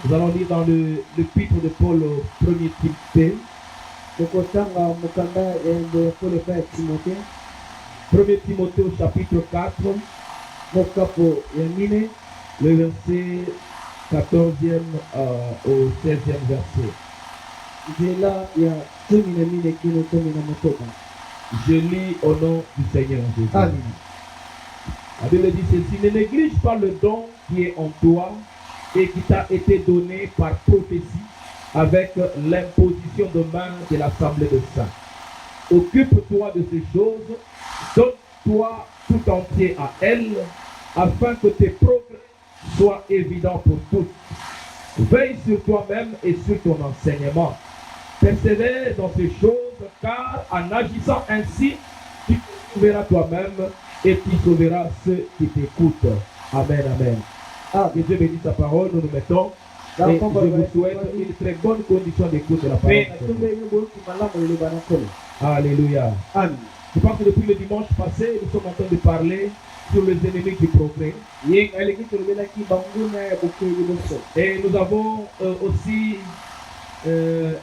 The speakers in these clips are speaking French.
Nous allons lire dans l'épître de Paul au 1er Timothée. 1er Timothée au chapitre 4, le verset 14e au 16e verset. Je lis au nom du Seigneur Jésus. Amen. La Bible dit ceci: ne néglige pas le don qui est en toi et qui t'a été donné par prophétie avec l'imposition de main de l'assemblée de saints. Occupe-toi de ces choses, donne-toi tout entier à elles, afin que tes progrès soient évidents pour tous. Veille sur toi-même et sur ton enseignement. Persévère dans ces choses, car en agissant ainsi, tu te sauveras toi-même et tu sauveras ceux qui t'écoutent. Amen, amen. Que Dieu bénisse sa parole, nous nous mettons. Et je vous souhaite une très bonne condition d'écoute de la parole. Alléluia. Amen. Je pense que depuis le dimanche passé, nous sommes en train de parler sur les ennemis du progrès. Et nous avons aussi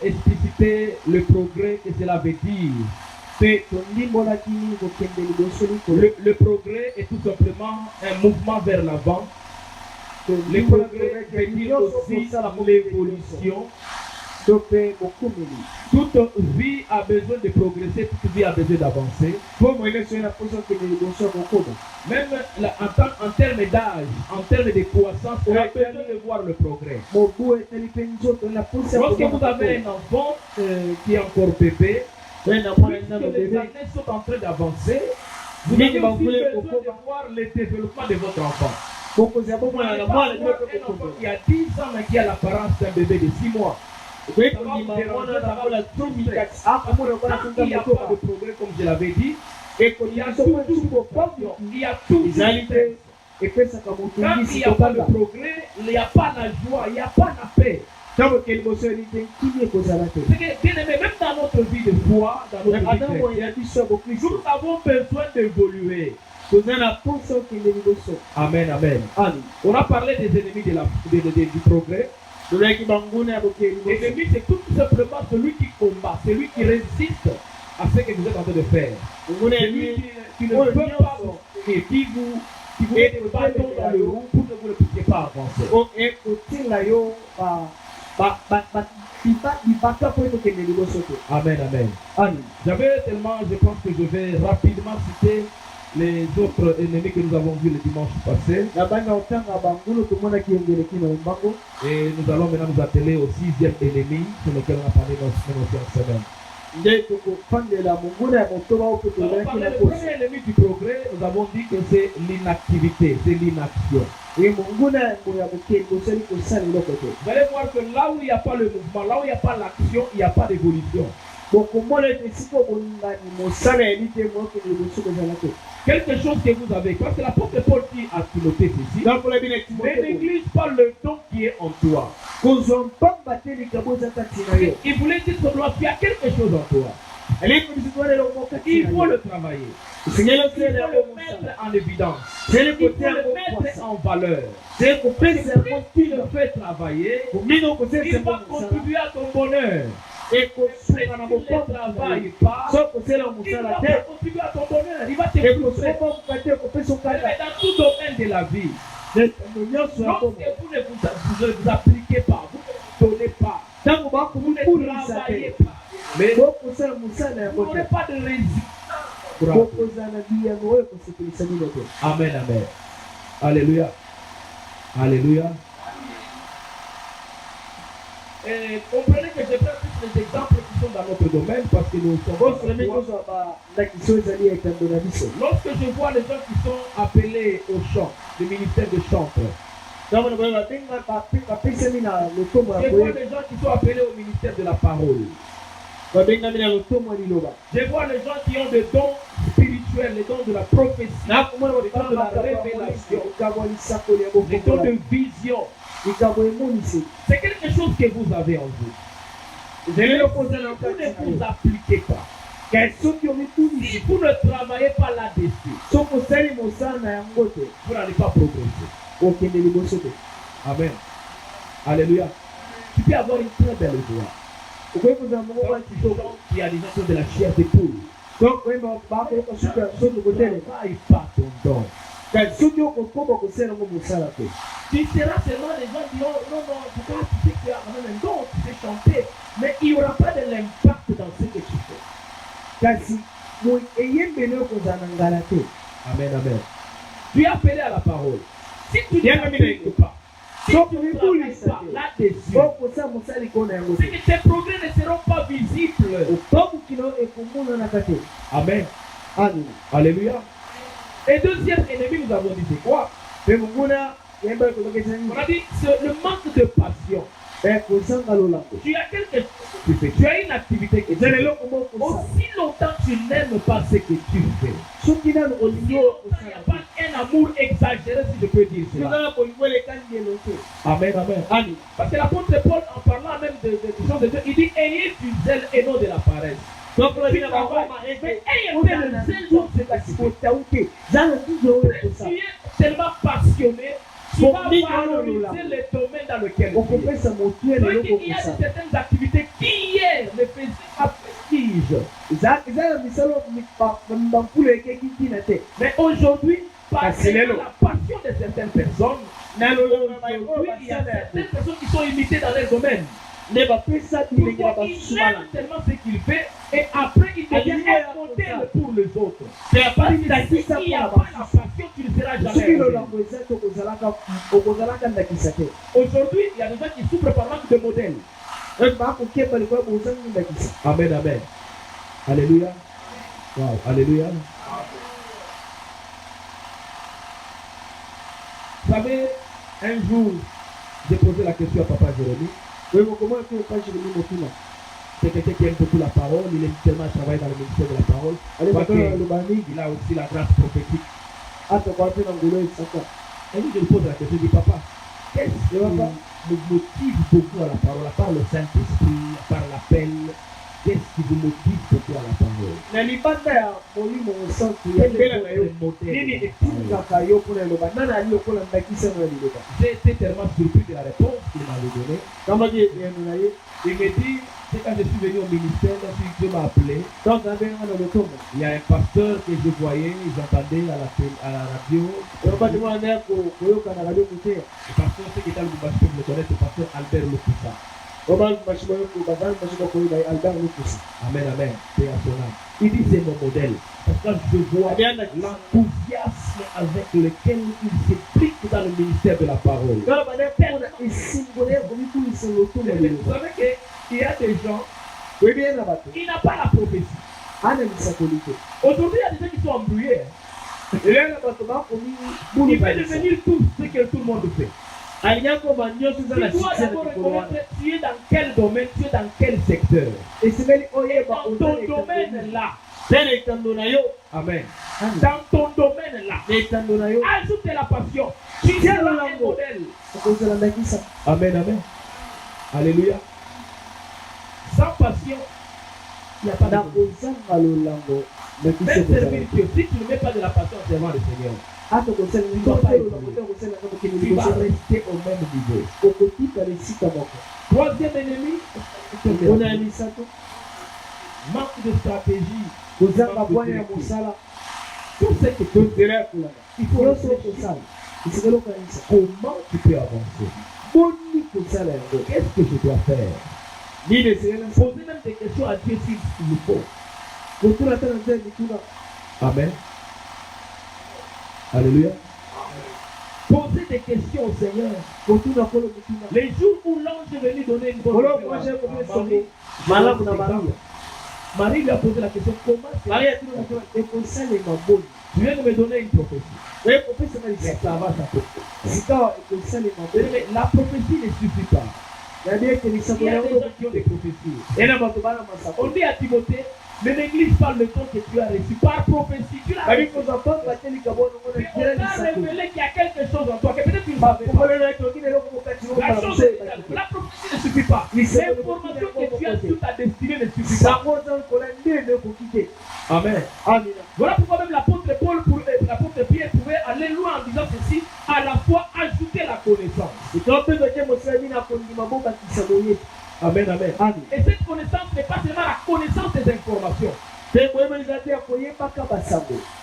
explicité le progrès que cela veut dire. Le progrès est tout simplement un mouvement vers l'avant. Le progrès veut dire aussi l'évolution. Toute vie a besoin de progresser, toute vie a besoin d'avancer. Même en termes d'âge, en termes de croissance, on a besoin de voir le progrès. Lorsque vous avez un enfant qui est encore bébé, les années sont en train d'avancer, vous avez aussi besoin de voir le développement de votre enfant. Un enfant qui a 10 ans mais qui a l'apparence d'un bébé de 6 mois. Il n'y a pas de progrès comme je l'avais dit. Et il y a toujours il y a tout. Quand il n'y a pas de progrès, il n'y a pas la joie, il n'y a pas la paix. C'est que, bien aimé, même dans notre vie de foi, dans notre vie chrétienne, nous avons besoin d'évoluer. Amen, amen. On a parlé des ennemis du progrès. L'ennemi, c'est tout simplement celui qui combat, celui qui résiste à ce que vous êtes en train de faire. Celui qui ne veut pas et qui vous met des bâtons dans le roue pour que vous ne puissiez pas avancer. Amen, amen. J'avais tellement, je pense que je vais rapidement citer les autres ennemis que nous avons vus le dimanche passé. Et nous allons maintenant nous atteler au 6e ennemi sur lequel on a parlé dans cette semaine. Le premier ennemi du progrès, nous avons dit que c'est l'inactivité, c'est l'inaction. Vous allez voir que là où il n'y a pas le mouvement, là où il n'y a pas l'action, il n'y a pas d'évolution. Quelque chose que vous avez, parce que l'apôtre Paul dit à Timothée ceci: ne néglige pas le don qui est en toi. Il voulait dire simplement qu'il y a quelque chose en toi. Il faut le travailler. Il faut le mettre en évidence. Il faut le mettre en valeur. Si tu le fais travailler, il va contribuer à ton bonheur. Et si tu ne travailles pas, il va contribuer à ton bonheur. Il va te frustrer. Dans tout domaine de la vie, lorsque vous ne vous appliquez pas, vous ne donnez pas, vous ne travaillez pas, mais vous n'aurez pas de résultat. Amen, amen. Alléluia. Alléluia. Et comprenez que je prends tous les exemples qui sont dans notre domaine parce que nous sommes. Lorsque je vois les gens qui sont appelés au chant, le ministère de chanteur, je vois les gens qui sont appelés au ministère de la parole. Je vois les gens qui ont des dons spirituels, les dons de la prophétie, les dons de la révélation, les dons de vision. C'est quelque chose que vous avez en vous. Vous ne vous appliquez pas. Si vous ne travaillez pas là-dessus, vous n'allez pas progresser. Amen. Alléluia. Tu peux avoir une très belle voix. Quand tu chantes, il y a des gens de la chair des poules. Donc, ne travaille pas ton don. Tu seras seulement les gens qui diront non, pourquoi tu sais que tu as un don, tu sais chanter, mais il n'y aura pas de l'impact dans ce que tu fais. Amen, amen. Tu es appelé à la parole. Si tu n'appliques pas, si tu ne travailles pas là-dessus, c'est que tes progrès ne seront pas visibles. Amen. Alléluia. Et deuxième ennemi, nous avons dit, c'est quoi? On a dit, c'est le manque de passion. Tu as quelque chose que tu fais, tu as une activité que tu fais. Aussi longtemps tu n'aimes pas ce que tu fais. Aussi longtemps il n'y a pas un amour exagéré, si je peux dire cela. Amen, amen. Parce que l'apôtre Paul, en parlant même des choses de Dieu, il dit ayez du zèle et non de la paresse. Donc, mais ayez le zèle, donc c'est la tu es tellement passionné. Tu vas valoriser les domaines dans lesquels tu es. Il y a certaines activités qui hier ne faisaient pas prestige. Mais aujourd'hui, parce que la passion de certaines personnes, aujourd'hui, il y a certaines personnes qui sont imitées dans leur domaine. Il aime tellement ce qu'il fait et après il devient un modèle pour les autres. S'il n'y a pas la passion, tu ne seras jamais. Aujourd'hui, il y a des gens qui souffrent par manque de modèle. Amen, amen. Alléluia. Wow, alléluia. Vous savez, un jour, j'ai posé la question à Papa Jérémie. C'est quelqu'un qui aime beaucoup la parole, il aime tellement travailler dans le ministère de la parole. Il a aussi la grâce prophétique. Et lui, je lui pose la question, je dis, papa, qu'est-ce qui me motive beaucoup à la parole, à part le Saint-Esprit, à part l'appel, qu'est-ce qui vous motive beaucoup à la parole? J'ai été tellement surpris de la réponse qu'il m'avait donnée. Il me dit, c'est quand je suis venu au ministère, Dieu m'a appelé. Il y a un pasteur que je voyais, j'entendais à la radio. Le pasteur, ceux qui étaient à Lubumbashi peuvent le connaître, le pasteur Albert Lokusa. Amen, amen. Paix à son âme. Il dit c'est mon modèle. Parce que je vois l'enthousiasme avec lequel il s'implique dans le ministère de la parole. Vous savez qu'il y a des gens qui n'ont pas la prophétie. Aujourd'hui, il y a des gens qui sont embrouillés. Il peut devenir tout ce que tout le monde fait. Tu dois d'abord reconnaître tu es dans quel domaine, tu es dans quel secteur. Et dans ton domaine-là. Amen. Dans ton domaine-là. Ajoute la passion. Tu seras un modèle. Amen, amen. Alléluia. Sans passion, il n'y a pas de même servir Dieu. Si tu ne mets pas de la passion en servant le Seigneur, tu vas rester au même niveau. Troisième ennemi, manque de stratégie. Tout ce que tu dirais, il faut réfléchir. Comment tu peux avancer? Qu'est-ce que je dois faire? Poser même des questions à Dieu s'il le faut. Amen. Alléluia. Poser des questions au Seigneur. Les jours où l'ange est venu donner une bonne réponse à Marie lui a posé la question, comment c'est? Tu viens de me donner une prophétie. Ça va, ça peut. Mais la prophétie ne suffit pas. Il y a des gens qui ont des prophéties. On dit à Timothée, ne néglige pas le temps que tu as reçu par prophétie. Tu l'as reçu. On t'a révélé qu'il y a quelque chose en toi que peut-être tu ne savais pas. La prophétie ne suffit pas. L'information que tu as sur ta destinée ne suffit pas. Amen. Voilà pourquoi même l'apôtre Paul, l'apôtre Pierre pouvait aller loin en disant ceci, à la fois ajouter la connaissance. Amen, amen. Et cette connaissance n'est pas seulement la connaissance des informations, mais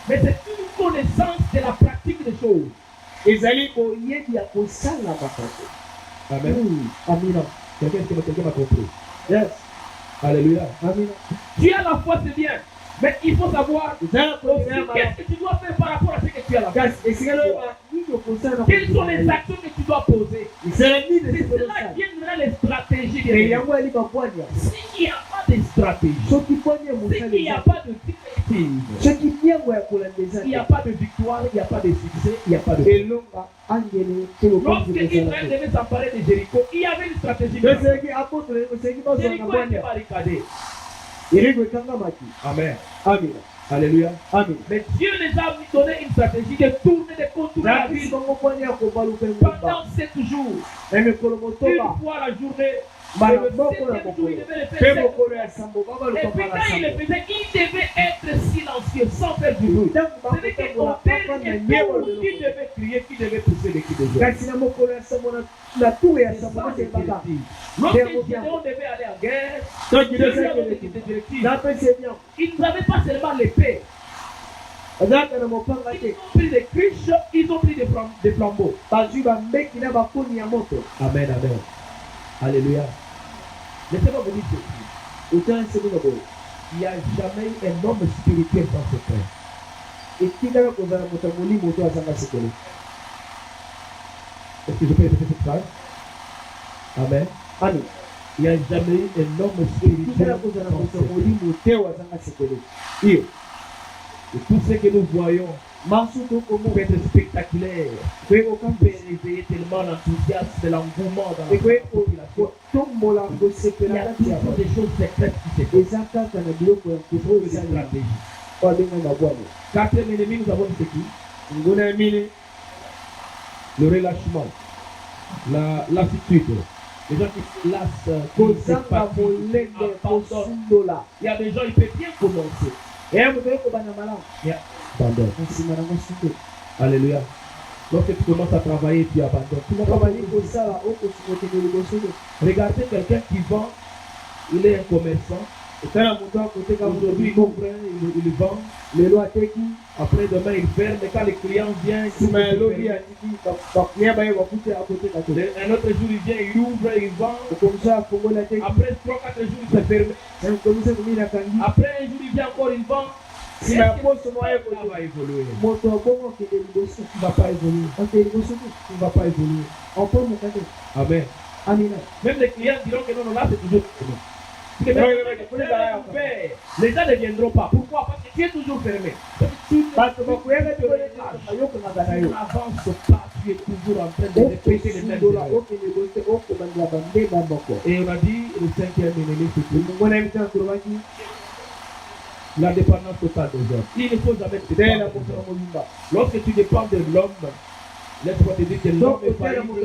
c'est une connaissance de la pratique des choses. Amen. Amen. Quelqu'un m'a compris. Yes. Alléluia. Amen. Tu as la foi, c'est bien. Mais il faut savoir qu'est-ce que tu dois faire par rapport à ce que tu as la foi. Quelles sont les actions que tu dois poser? C'est cela qui viendra les stratégies. S'il n'y a pas de stratégie, s'il n'y a pas de directive, il n'y a pas de victoire, il n'y a pas de succès, il n'y a pas de... Lorsque Israël devait s'emparer de Jéricho, il y avait une stratégie. Jéricho était barricadé. Amen. Amen. Alléluia. Amen. Mais Dieu les a donné une stratégie de tourner, de contourner la ville pendant 7 jours. Une fois la journée. Et puis quand il le faisait, il devait être silencieux, sans faire du bruit. C'est-à-dire qu'au dernier tour, il devait crier, qui devait pousser les cris de joie. Lorsque Gédéon devait aller en guerre, ils n'avaient pas seulement l'épée. Ils ont pris des cruches, ils ont pris des flambeaux. Amen, amen. Alléluia. Laissez-moi vous dire ceci. Il n'y a jamais eu un homme spirituel sans secret. Est-ce que je peux répéter cette phrase? Amen. Amen. Il n'y a jamais eu un homme spirituel sans secret. Et tout ce que nous voyons peut être spectaculaire, peut réveiller tellement l'enthousiasme et l'engouement dans la population. Il y a toujours des choses secrètes qui se passent. Quatrième ennemi, nous avons ce qui? Le relâchement, la lassitude. Les gens qui se lassent, il y a des gens, ils peuvent bien commencer. Alléluia. Lorsque tu commences à travailler, tu abandonnes. Regardez quelqu'un qui vend, il est un commerçant. Aujourd'hui, il vend. Après demain, il ferme. Et quand les clients viennent, un autre jour, il vient, il ouvre, il vend. Après 3-4 jours, il se ferme. Après un jour, il vient encore, il vend. Ça va évoluer. Tu ne vas pas évoluer. Tu ne vas pas évoluer. Amen. Amen. Même les clients diront que non, là c'est toujours fermé. Les gens ne viendront pas. Pourquoi? Parce que tu es toujours fermé. Tu n'avances pas, tu es toujours en train de répéter les mêmes erreurs. Et on a dit le 5e ennemi, c'est la dépendance totale des hommes. Il ne faut jamais te dépendre. Lorsque tu dépends de l'homme, laisse-moi te dire que l'homme est faillible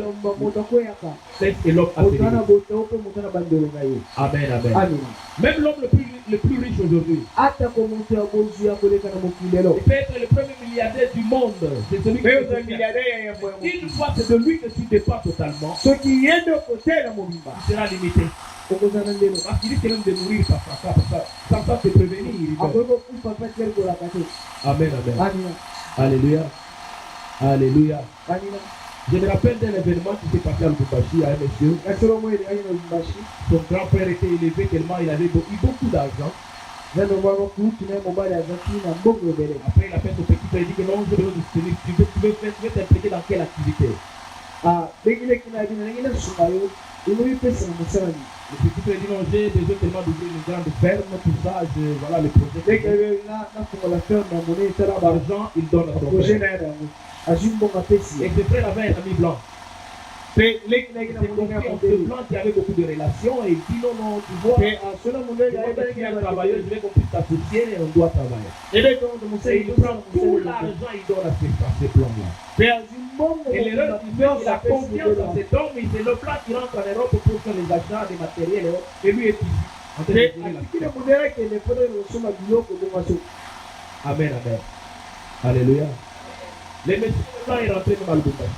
et l'homme a péri. Amen, amen. Même l'homme le plus riche aujourd'hui, il peut être le premier milliardaire du monde. C'est celui qui une fois c'est de lui que tu dépends totalement, il sera limité. Parce qu'il risque même de mourir sans te prévenir. Amen, amen. Alléluia. Alléluia. Je me rappelle d'un événement qui s'est passé à Lubumbashi à un monsieur. Son grand frère était élevé tellement il avait eu beaucoup d'argent. Après il a fait son petit frère, il dit que non, je veux disponible. Tu veux t'impliquer dans quelle activité? Le petit frère dit non, j'ai besoin tellement d'ouvrir une grande ferme, tout ça, voilà le projet. L'argent, il donne à son frère. Et ce frère avait un ami blanc. C'est ce blanc qui avait beaucoup de relations et il dit non, tu vois, je suis un travailleur, je vais qu'on puisse t'associer et on doit travailler. Et il prend tout l'argent, il donne à ces blancs-là. Et l'erreur qui fait qu'il a confiance dans cet homme, c'est le blanc qui rentre en Europe pour faire les achats des matériels et lui est ici. Amen, amen. Alléluia. Les messieurs blancs est rentré dans le Lubumbashi.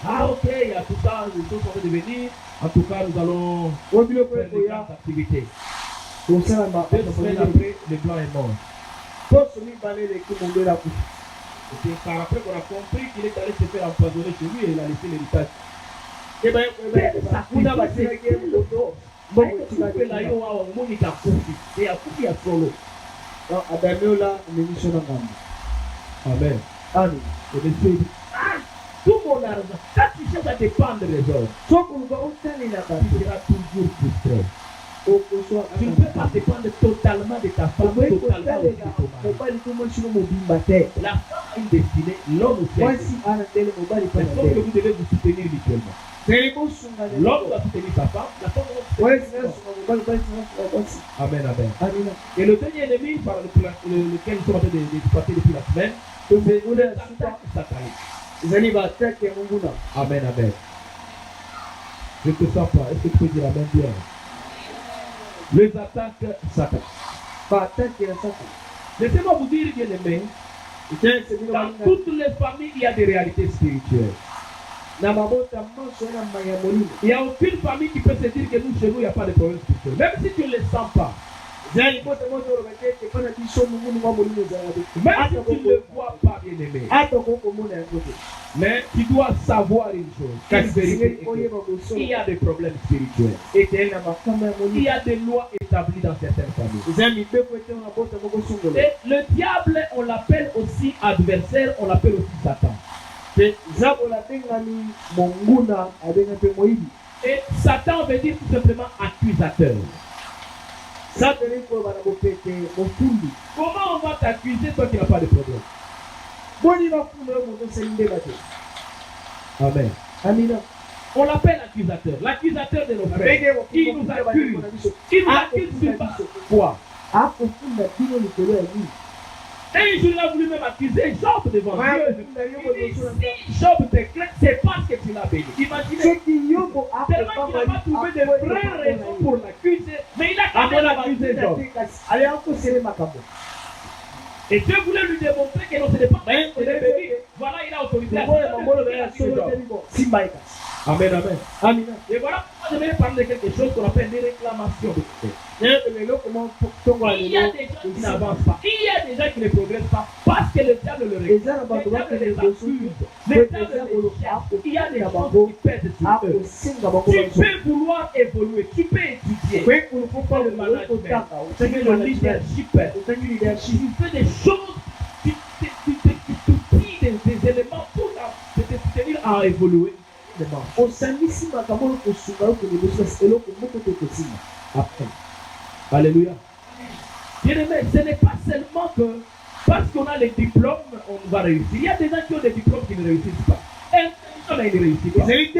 Ah ok, il y a tout ça, les choses sont de venir. En tout cas, nous allons faire des grandes activités. 2 semaines après, le blanc est mort. Et car après qu'on a compris qu'il est allé se faire empoisonner chez lui et il a laissé l'héritage. Amen. Amen. Et monsieur dit, tout mon argent, quand tu cherches à dépendre des autres, tu seras toujours frustré. Tu ne peux pas dépendre totalement de ta femme, totalement de ton mari. La femme a une destinée, l'homme aussi. Il faut que vous devez vous soutenir mutuellement. L'homme doit soutenir sa femme, la femme doit soutenir son homme. Amen, amen. Et le dernier ennemi par lequel nous sommes en train de passer depuis la semaine, c'est l'attaque satanique. Amen, amen. Je ne te sens pas. Est-ce que tu peux dire amen bien? Les attaques sataniques. Laissez-moi vous dire, bien aimé, dans toutes les familles, il y a des réalités spirituelles. Il n'y a aucune famille qui peut se dire que nous, chez nous, il n'y a pas de problème spirituel. Même si tu ne les sens pas. Même si tu ne le vois pas, bien aimé. Mais tu dois savoir une chose. Il y a des problèmes spirituels. Il y a des lois établies dans certaines familles. Et le diable, on l'appelle aussi adversaire, on l'appelle aussi Satan. Et Satan veut dire tout simplement accusateur. Comment on va t'accuser toi qui n'as pas de problème? Amen. Amen. On l'appelle accusateur. L'accusateur de nos frères. Il nous accuse. Il nous accuse sur quoi? Et il a voulu même accuser Job devant Dieu. Il dit, si Job te craint, c'est parce que tu l'as béni. Imaginez, tellement qu'il n'a pas trouvé de vraies raisons pour l'accuser, mais il a quand même accusé Job. Et Dieu voulait lui démontrer que non, ce n'est pas béni. Voilà, il a autorité à accuser Job. Amen, amen. Amen. Et voilà pourquoi je vais parler de quelque chose qu'on appelle des réclamations de Dieu. Il y a des gens qui n'avancent pas. Il y a des gens qui ne progressent pas parce que le diable le réclame. Le diable les accuse. Le diable les cherche. Il y a des choses qui pèsent sur eux. Tu peux vouloir évoluer. Tu peux étudier. Il ne faut pas le management. C'est le leadership. Tu fais des choses. Tu pries des éléments pour te soutenir à évoluer. Alléluia. Bien aimé, ce n'est pas seulement que parce qu'on a les diplômes, on va réussir. Il y a des gens qui ont des diplômes qui ne réussissent pas. Et on ne réussit pas. Et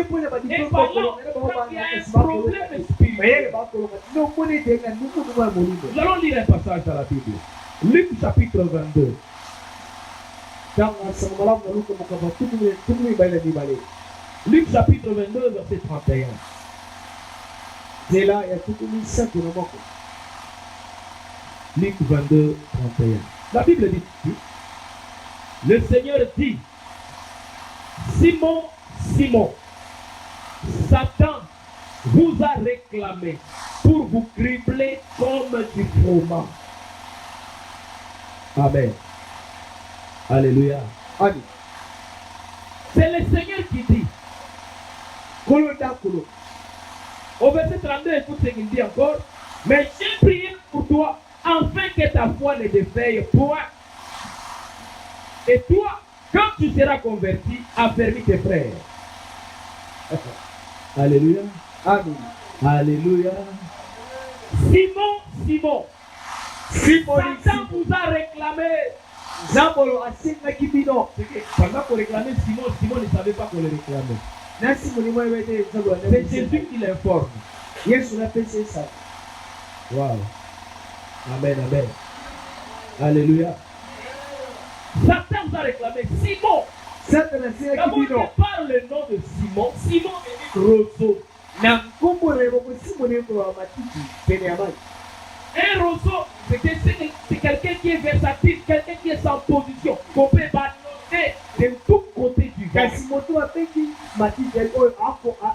par là, il y a un problème spirituel. Nous allons lire un passage dans la Bible. Luc chapitre 22. Luc chapitre 22, verset 31. Luc 22, 31. La Bible dit, le Seigneur dit, Simon, Simon, Satan vous a réclamé pour vous cribler comme du froment. Amen. Alléluia. Amen. C'est le Seigneur qui dit, au verset 32, écoute ce qu'il dit encore. Mais j'ai prié pour toi, afin que ta foi ne défaille point. Et toi, quand tu seras converti, affermis tes frères. Alléluia. Amen. Alléluia. Simon, Simon. Satan vous a réclamé. Pendant qu'on réclamait Simon, Simon ne savait pas qu'on le réclamait. C'est Jésus qui l'informe. Wow. Amen, amen. Alléluia. Satan vous a réclamé Simon. D'abord, on parle le nom de Simon. Simon est roseau. Un roseau, c'est quelqu'un qui est versatile, quelqu'un qui est sans position, qu'on peut battre. était de tous côtés du vent. kasi moto apeki matériel oyo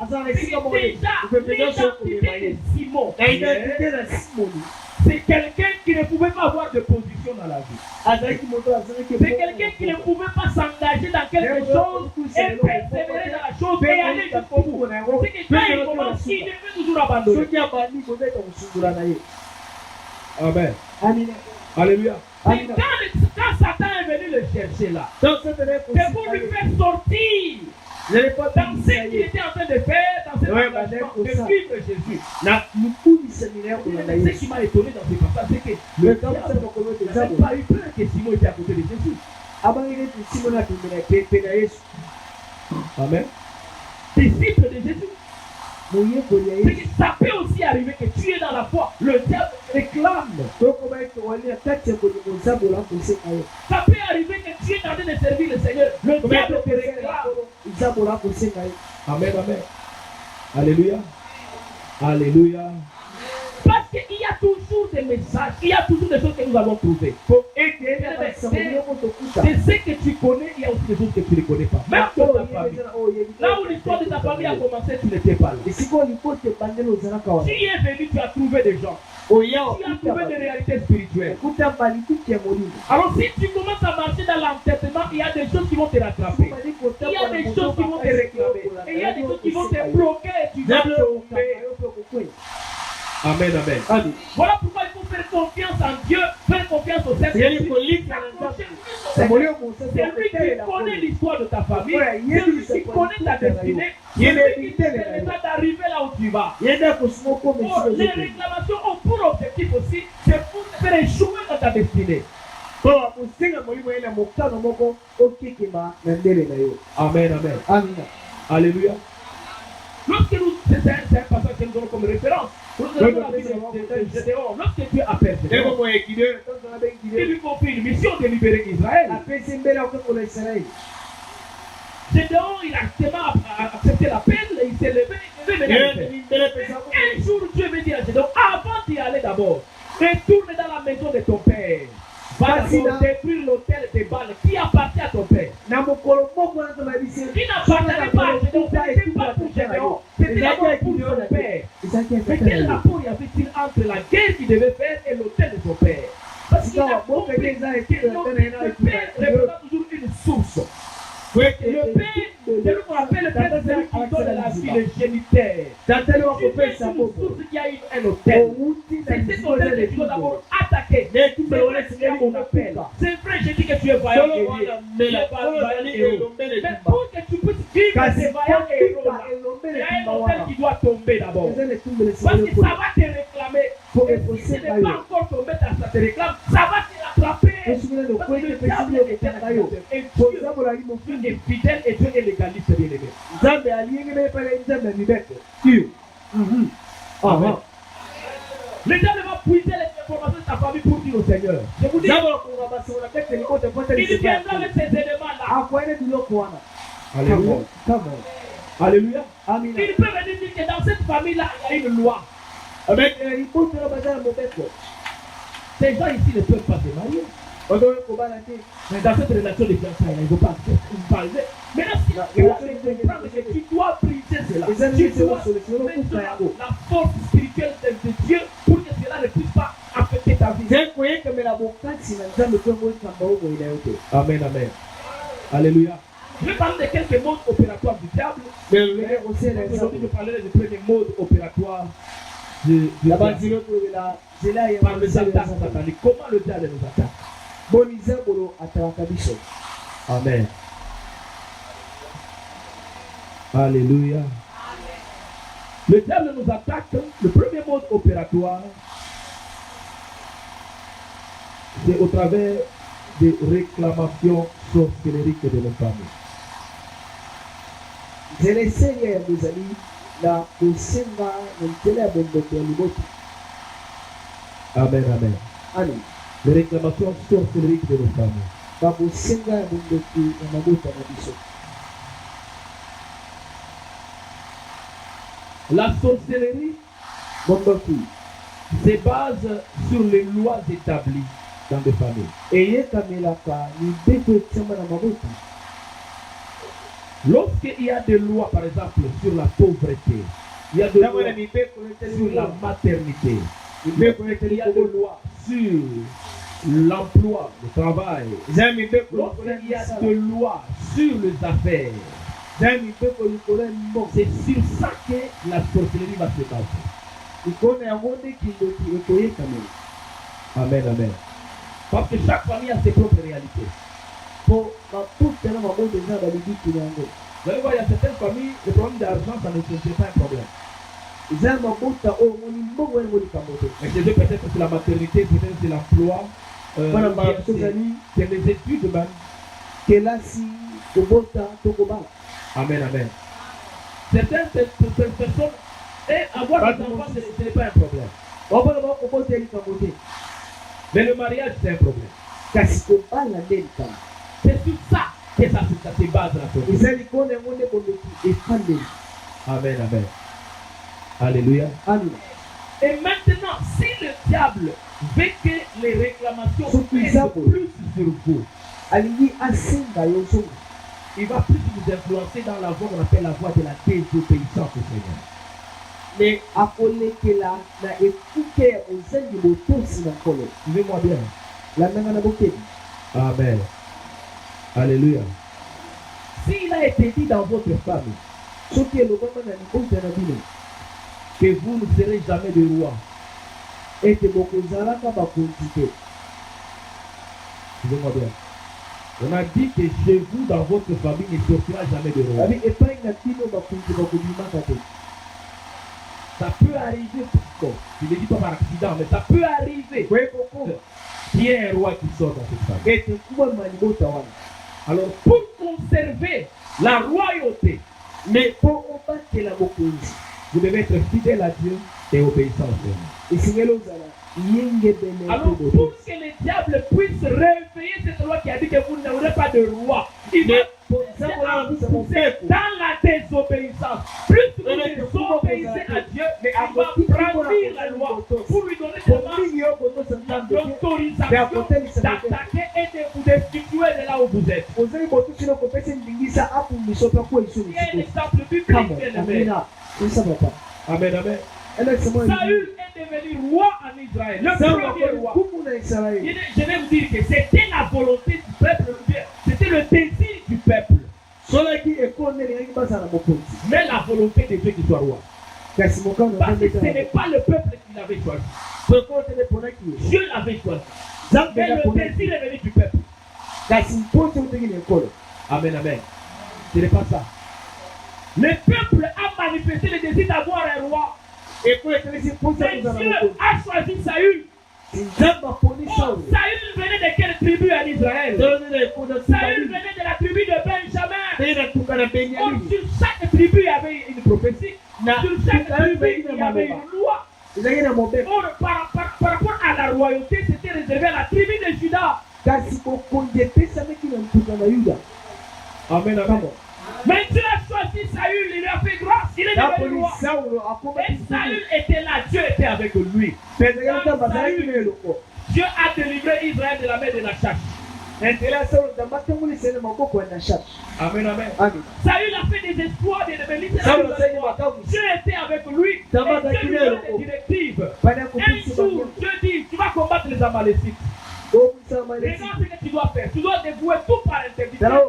aza na esika moko L'identité de Simon, na identité na Simoni c'est quelqu'un qui ne pouvait pas avoir de position dans la vie. azalaki moto azalaki C'est quelqu'un qui ne pouvait pas s'engager dans quelque chose et persévérer dans la chose et aller jusqu'au bout. C'est que quand il commence, il devait toujours abandonner. soki abandi kobeta kosungula na ye. Amen. Amina. Alléluia. Et Amina. quand Satan est venu le chercher là, Donc cette année c'est pour lui faire sortir je n'ai pas dans ce qu'il était en train de faire, dans cet Ouais, engagement, bah, de ça. suivre Jésus. na lukundi séminaire kolanda Ce Yesu. qui m'a étonné dans ce passage, c'est que Le le temps diable ça mokolo te n'avait zabo. pas eu peur que Simon était à côté de Jésus. Abangi neti Simoni apembela pepe na Yesu. Amen. Disciple de Jésus. Moyekoli ya C'est Yesu. que ça peut aussi arriver que tu es dans la foi. Le diable réclame. Tokoma ete wali na kati ya bolingo nzambo akosenga yo. Ça peut arriver que tu es en train de servir le Seigneur. Le diable te réclame. Nzambo akosenga yo. Amen, amen. Alléluia. Alléluia. Parce qu'il y a toujours des messages, il y a toujours des choses que nous avons trouvées. C'est ce que tu connais, il y a aussi des choses que tu ne connais pas. Même dans ta famille. Là où l'histoire de ta famille a commencé, tu n'étais pas là. Tu es venu, tu as trouvé des gens. Tu as trouvé des réalités spirituelles. Alors si tu commences à marcher dans l'entêtement, il y a des choses qui vont te rattraper. Il y a des choses qui vont te réclamer. Et il y a des choses qui vont te bloquer et tu vas tomber. Amen, amen. Amen. Voilà pourquoi il faut faire confiance en Dieu, faire confiance au Saint-Esprit. C'est lui qui connaît l'histoire de ta famille, c'est lui qui connaît ta destinée, c'est lui qui te permettra d'arriver là où tu vas. Oh, les réclamations ont pour objectif aussi, c'est pour te faire échouer dans ta destinée. Amen, amen. Alléluia. Lorsque nous, c'est un passage que nous donnons comme référence. Lorsque Dieu appelle, il lui confie une mission de libérer Israël. Gédéon, il a accepté l'appel, il s'est levé, il devait venir. Un jour, Dieu veut dire à Gédéon, avant d'y aller d'abord, retourne dans la maison de ton père. Va d'abord détruire l'autel de Baal qui appartient à ton père. Il n'appartenait pas à Gédéon, ce n'était pas pour Gédéon, c'était d'abord pour son père. Mais quel rapport y avait-il entre la guerre qu'il devait faire et l'autel de son père? Parce qu'il a compris que le père représente toujours une source. Le père, c'est lui qu'on appelle le père, c'est celui qui donne la vie, le géniteur. C'est une source qui a un hôtel. C'est cet hôtel que tu dois d'abord attaquer. C'est mon appel. C'est vrai, je dis que tu es vaillant héros. Mais pour que tu puisses vivre ces vaillants héros-là, il y a un hôtel qui doit tomber d'abord. Parce que ça va te réclamer. Et si ce n'est pas encore tombé, ça te réclame, ça va te rattraper. Parce que le diable est éternel. Et Dieu est fidèle et Dieu est légaliste, bien aimé. Le diable va puiser les informations de ta famille pour dire au Seigneur. Je vous dis, il viendra avec ces éléments-là. Alléluia. Alléluia. Il peut venir dire que dans cette famille-là, il y a une loi. Ces gens ici ne peuvent pas se marier. Mais dans cette relation de fiançailles, il ne faut pas parler. Maintenant, si tu dois comprendre que tu dois briser cela, tu dois mettre la force spirituelle de Dieu pour que cela ne puisse pas affecter ta vie. Amen, amen. Alléluia. Je vais parler de quelques modes opératoires du diable. Aujourd'hui, je parlerai du premier mode opératoire par le Satan satanique. Comment le diable nous attaque? Amen. Alléluia. Le diable nous attaque. Le premier mode opératoire, c'est au travers des réclamations sorcellériques de nos familles. Amen, amen. Amen. Les réclamations sorcellériques de nos familles. La sorcellerie se base sur les lois établies dans des familles. eyekamelaka mibeko etiama na mabota. Lorsqu'il y a des lois, par exemple, sur la pauvreté, il y a des lois sur la maternité, il y a des lois sur l'emploi, le travail, lorsqu'il y a des lois sur les affaires, c'est sur ça que la sorcellerie va se passer. Amen, amen. Parce que chaque famille a ses propres réalités. Vous allez voir, il y a certaines familles, le problème d'argent, ça ne c'est pas un problème. Mais chez eux, peut-être c'est la maternité, peut-être c'est l'emploi, c'est les études même. Amen, amen. Certaines personnes, et avoir des enfants, ce n'est pas un problème. Mais le mariage, c'est un problème. C'est sur ça que ça se base la société. Amen, amen. Alléluia. Amen. Et maintenant, si le diable veut que les réclamations pèsent plus sur vous, il va plus vous influencer dans la voie qu'on appelle la voie de la désobéissance au Seigneur. Mais akolekela na ekuke ya ozangi botosi na nkolo. Suivez-moi bien. La nanga na bokeli. Amen. Alléluia. S'il a été dit dans votre famille soki elobama na libota na bino que vous ne serez jamais de roi, ete bokozalaka bakonzi te. Suivez-moi bien. On a dit que chez vous, dans votre famille, il ne sortira jamais de roi. epai na bino bakonzi bakodimaka te. Ça peut arriver, je ne le dis pas par accident, mais ça peut arriver qu'il y ait un roi qui sort dans cette famille. Alors, pour conserver la royauté, vous devez être fidèle à Dieu et obéissant au Seigneur. Alors, pour que le diable puisse réveiller cette loi qui a dit que vous n'aurez pas de roi, il va dans la désobéissance. Plus vous désobéissez à Dieu, il va prendre la loi pour lui donner l'autorisation d'attaquer et de vous destituer de là où vous êtes. Il y a un exemple biblique. Amen, amen. Saül est devenu roi en Israël. Le premier roi. Je vais vous dire que c'était la volonté du peuple. C'était le désir du peuple. Mais la volonté de Dieu qu'il soit roi. Parce que ce n'est pas le peuple qui l'avait choisi. Dieu l'avait choisi. Mais le désir est venu du peuple. Amen, amen. Ce n'est pas ça. Le peuple a manifesté le désir d'avoir un roi. Et mais Dieu a choisi Saül. Saül venait de quelle tribu en Israël? Saül venait de la tribu de Benjamin. Or, sur chaque tribu, il y avait une prophétie. Sur chaque tribu, il y avait une loi. Or, par rapport à la royauté, c'était réservé à la tribu de Juda. Amen, amen. Mais Dieu a choisi Saül, il lui a fait grâce, il est devenu roi. Et Saül était là, Dieu était avec lui. Saül, Dieu a délivré Israël de la main de la chasse. Amen, amen. Saül a fait des espoirs, des bénédictions. Dieu était avec lui. Et Dieu lui donne des directives. Un jour, Dieu dit, tu vas combattre les Amalécites. Regarde ce que tu dois faire. Tu dois dévouer tout par interdiction.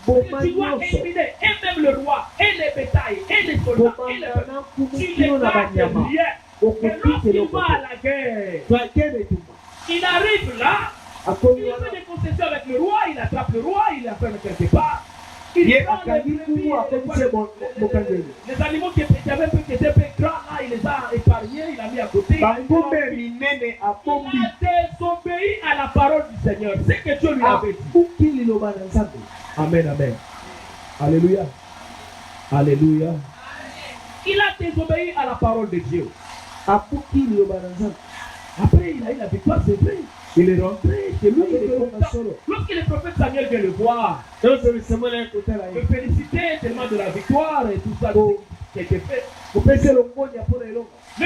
Tu dois éliminer et même le roi, et les bétails, et les soldats, et les peuples. Tu les gardes rien. Et lorsqu'il va à la guerre, il arrive là, il fait des concessions avec le roi, il attrape le roi, il l'enferme quelque part. Il prend les animaux qui étaient un peu grands là, il les a épargnés, il a mis à côté. Il a désobéi à la parole du Seigneur. C'est que Dieu lui avait dit. Amen, amen. Alléluia. Alléluia. Il a désobéi à la parole de Dieu. Après, il a eu la victoire, c'est vrai. Il est rentré chez lui. Lorsque le prophète Samuel vient le voir, le féliciter tellement de la victoire et tout ça qui a été fait. Le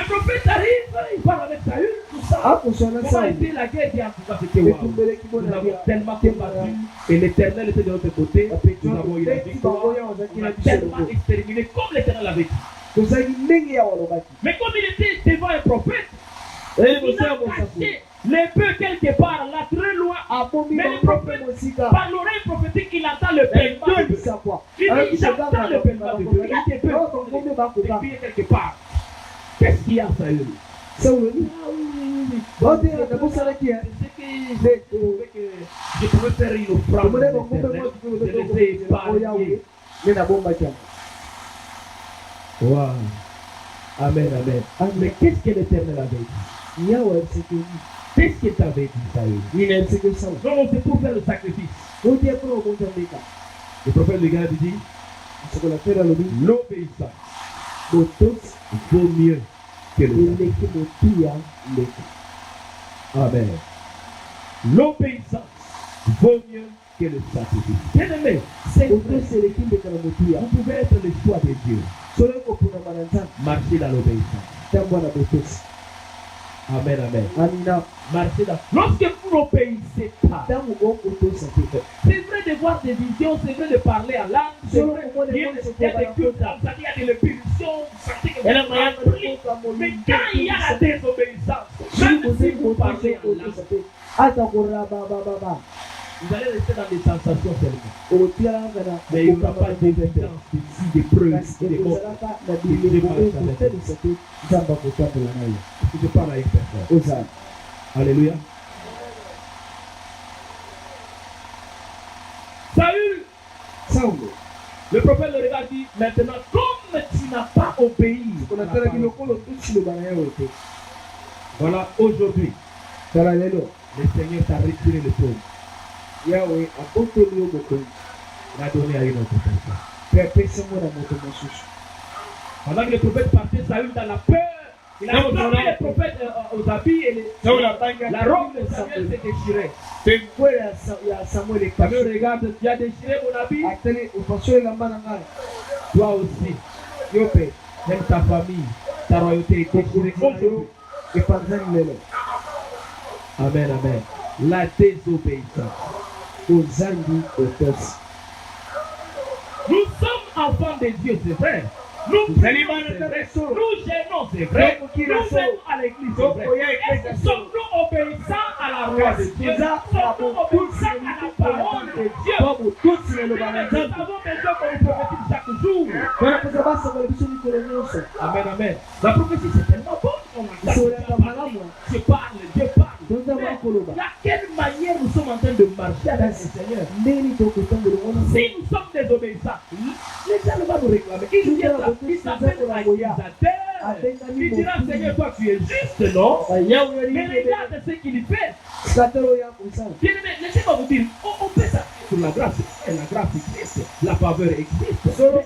prophète arrive, il parle avec Saül, tout ça. ça. akuswana Comment Sauli était la guerre qui a c'était waouh. etumbele Nous kibona avons tellement combattu et l'Éternel était de notre côté. Nous avons eu la victoire. On a tellement exterminé comme l'Éternel avait dit. tozalaki ndenge ya walobaki Mais comme il était devant un prophète, il a caché les peu quelque part, là très loin. abomi Mais le baprofe prophète, mosika par l'oreille prophétique, il entend le paiement de Dieu. sakwa Il dit, j'entends le paiement de Dieu. Il était peu depuis quelque part. Qu'est-ce qu'il y a, Saül? Saulo ni ote nakusalaki Je pouvais faire une offrande. tomone bangombe Je les ai épargnés. nde nabombaki yango Wow. Amen, amen. Mais qu'est-ce que l'Éternel avait dit? yawe alisekeli Qu'est-ce qu'il t'avait dit, Saül? nini alisekeli Saulo Non, c'est pour faire le sacrifice. otie mpona obonza mbeka Le prophète de Gad dit, sokola mpe nalobi l'obéissance botosi vaut mieux que le sacrifice. eleki motuya leki Amen. L'obéissance vaut mieux que le sacrifice. Bien-aimé, c'est vrai. botosi eleki mbeka na motuya Vous pouvez être le choix de Dieu. soki kopunama na nzambe Marcher dans l'obéissance. ntango na botosi Amen, amen. amina Marcher dans. Lorsque vous n'obéissez pas, ntango okotosa te c'est vrai de voir des visions, c'est vrai de parler à l'âme, c'est vrai qu'il y a des cultes, il y a de l'épulsion, vous sentez que vous êtes rempli. Mais quand il y a la désobéissance, même si vous parlez à l'âme, ata korabababa vous allez rester dans des sensations seulement. otialanga na Mais il n'y aura pas d'évidence ici, des preuves, kasi des mots. ezalaka na bilembo oyo kotelisa te nzambe akotambola na yo Je parle avec personne. ozala Alléluia. Saül, saulo le prophète le regarde dit, maintenant, comme tu n'as pas obéi, konatalaki lokolo tosiloba na yo te voilà, aujourd'hui, tala lelo le Seigneur t'a retiré le trône. yawe abotoli yo bokonzi Il a donné à une autre personne. mpe apesango na moto mosusu Pendant que le prophète partait, Saül dans la peur, il a entendu les prophètes aux habits et la robe de Samuel s'est déchirée. temkwele ya samuel Samuel ekasi regarde, tu as déchiré mon habit, atali opaso elamba na ngai toi aussi, yo mpe même ta famille, ta royauté est déchirée aujourd'hui. epanzani lelo Amen, amen. La désobéissance. ozangi otosi Nous sommes enfants de Dieu, c'est vrai. Nous prions, c'est vrai. Nous gênons, c'est vrai. Nous venons à l'église, c'est vrai. Est-ce que sommes-nous obéissants à la loi de Dieu? Sommes-nous obéissants à la parole de Dieu? Nous avons besoin qu'on prophétise chaque jour. wana koza basakola biso mikolo nyonso Amen, amen. La prophétie, c'est tellement bon. esolaka malamu Je parle, Dieu parle. tozanga koloba De quelle manière nous sommes en train de marcher avec le Seigneur? ndeni tokotambola wana Si nous sommes désobéissants, l'Éternel va nous réclamer. Il viendra, il s'appelle accusateur. Il dira, Seigneur, toi tu es juste, non? yawe Mais yali regarde ce qu'il fait. katalo ya kosala Bien aimé, laissez-moi vous dire, on peut s'appuyer sur la grâce. Et la grâce existe, la faveur existe. Solo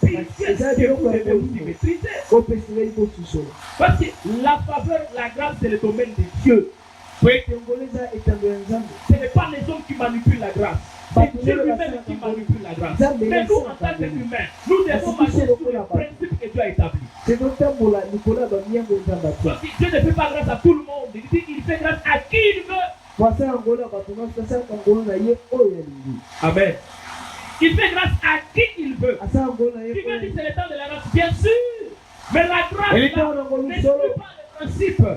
Mais il y a des choses spirituelles que vous devez aussi maîtriser. opesilai kosusola Parce que la faveur, la grâce, c'est le domaine de Dieu. etengoleza etango ya nzambe Ce n'est pas les hommes qui manipulent la grâce. C'est Dieu lui-même qui manipule la grâce. Mais nous, en tant qu'humains, nous devons marcher sur le principe que Dieu a établi. tozotambola likolo ya bamiango nzambe atia Parce que Dieu ne fait pas grâce à tout le monde. Il dit qu'il fait grâce à qui il veut. wasala ngolo ya bato nyonso asalaka ngolo na ye oyo alingi Amen. Il fait grâce à qui il veut. asala ngolo na ye Tu oyo veux dire c'est le temps de la grâce, bien sûr. Mais la grâce Et le temps là, de la ne grâce, suit pas le principe.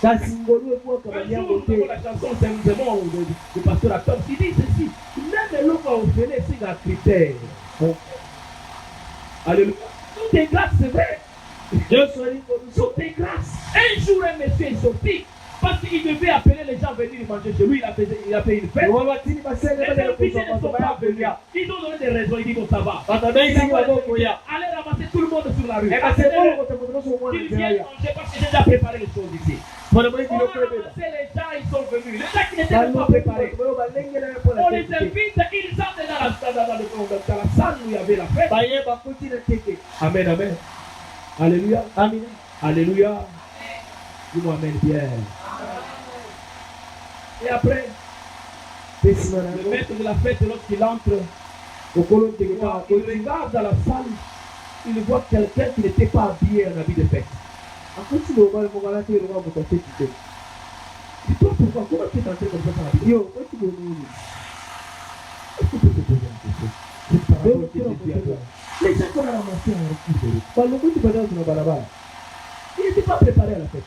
kasi ngolo ekwaka Un jour, bamiango nous te avons la chanson simplement du pasteur Acteur qui dit ceci. Même l'homme a offert c'est un critère. Alléluia. Tout est grâce, c'est vrai. nyonso ali Tout est grâce. Un jour, un monsieur est sorti parce qu'il devait appeler les gens à venir manger chez lui. Il a fait une fête. owa batini basenge Les bazala invités kozwa ne sont bato pas venus. bayakolia Ils ont donné des raisons. Ils disent bon, ça va. bato Il abeisiki a babokoya allez ramasser tout le monde sur la rue. ekasi ebolokote moto nyonso omwana Ils nzela viennent ya manger parce que j'ai déjà préparé les choses ici. mpona moi On a biloko ebela ramassé les gens, ils sont venus. Les gens qui n'étaient même pas balope préparés. bato oyo balengelaka mpona On les tete invite, ils entrent dans la salle où il y avait la fête. baye bakoti na teke Amen, amen. Alléluia. amina Alléluia. Dis-moi amen bien. Et après, mpe nsima na le yango maître de la fête, lorsqu'il entre, okolo ntekeka il bakoti regarde dans la salle, il voit quelqu'un qui n'était pas habillé en habit de fête. akuti lobala mokala te loba moto te te C'est toi pourquoi comment tu es entré comme ça dans la Bible? yo koti bonini Est-ce que tu peux te poser une question? C'est par rapport à ce que Jésus a fait. Les gens qu'on a ramassés en recul, balokoti bana tuna balabala ils n'étaient pas préparés à la fête.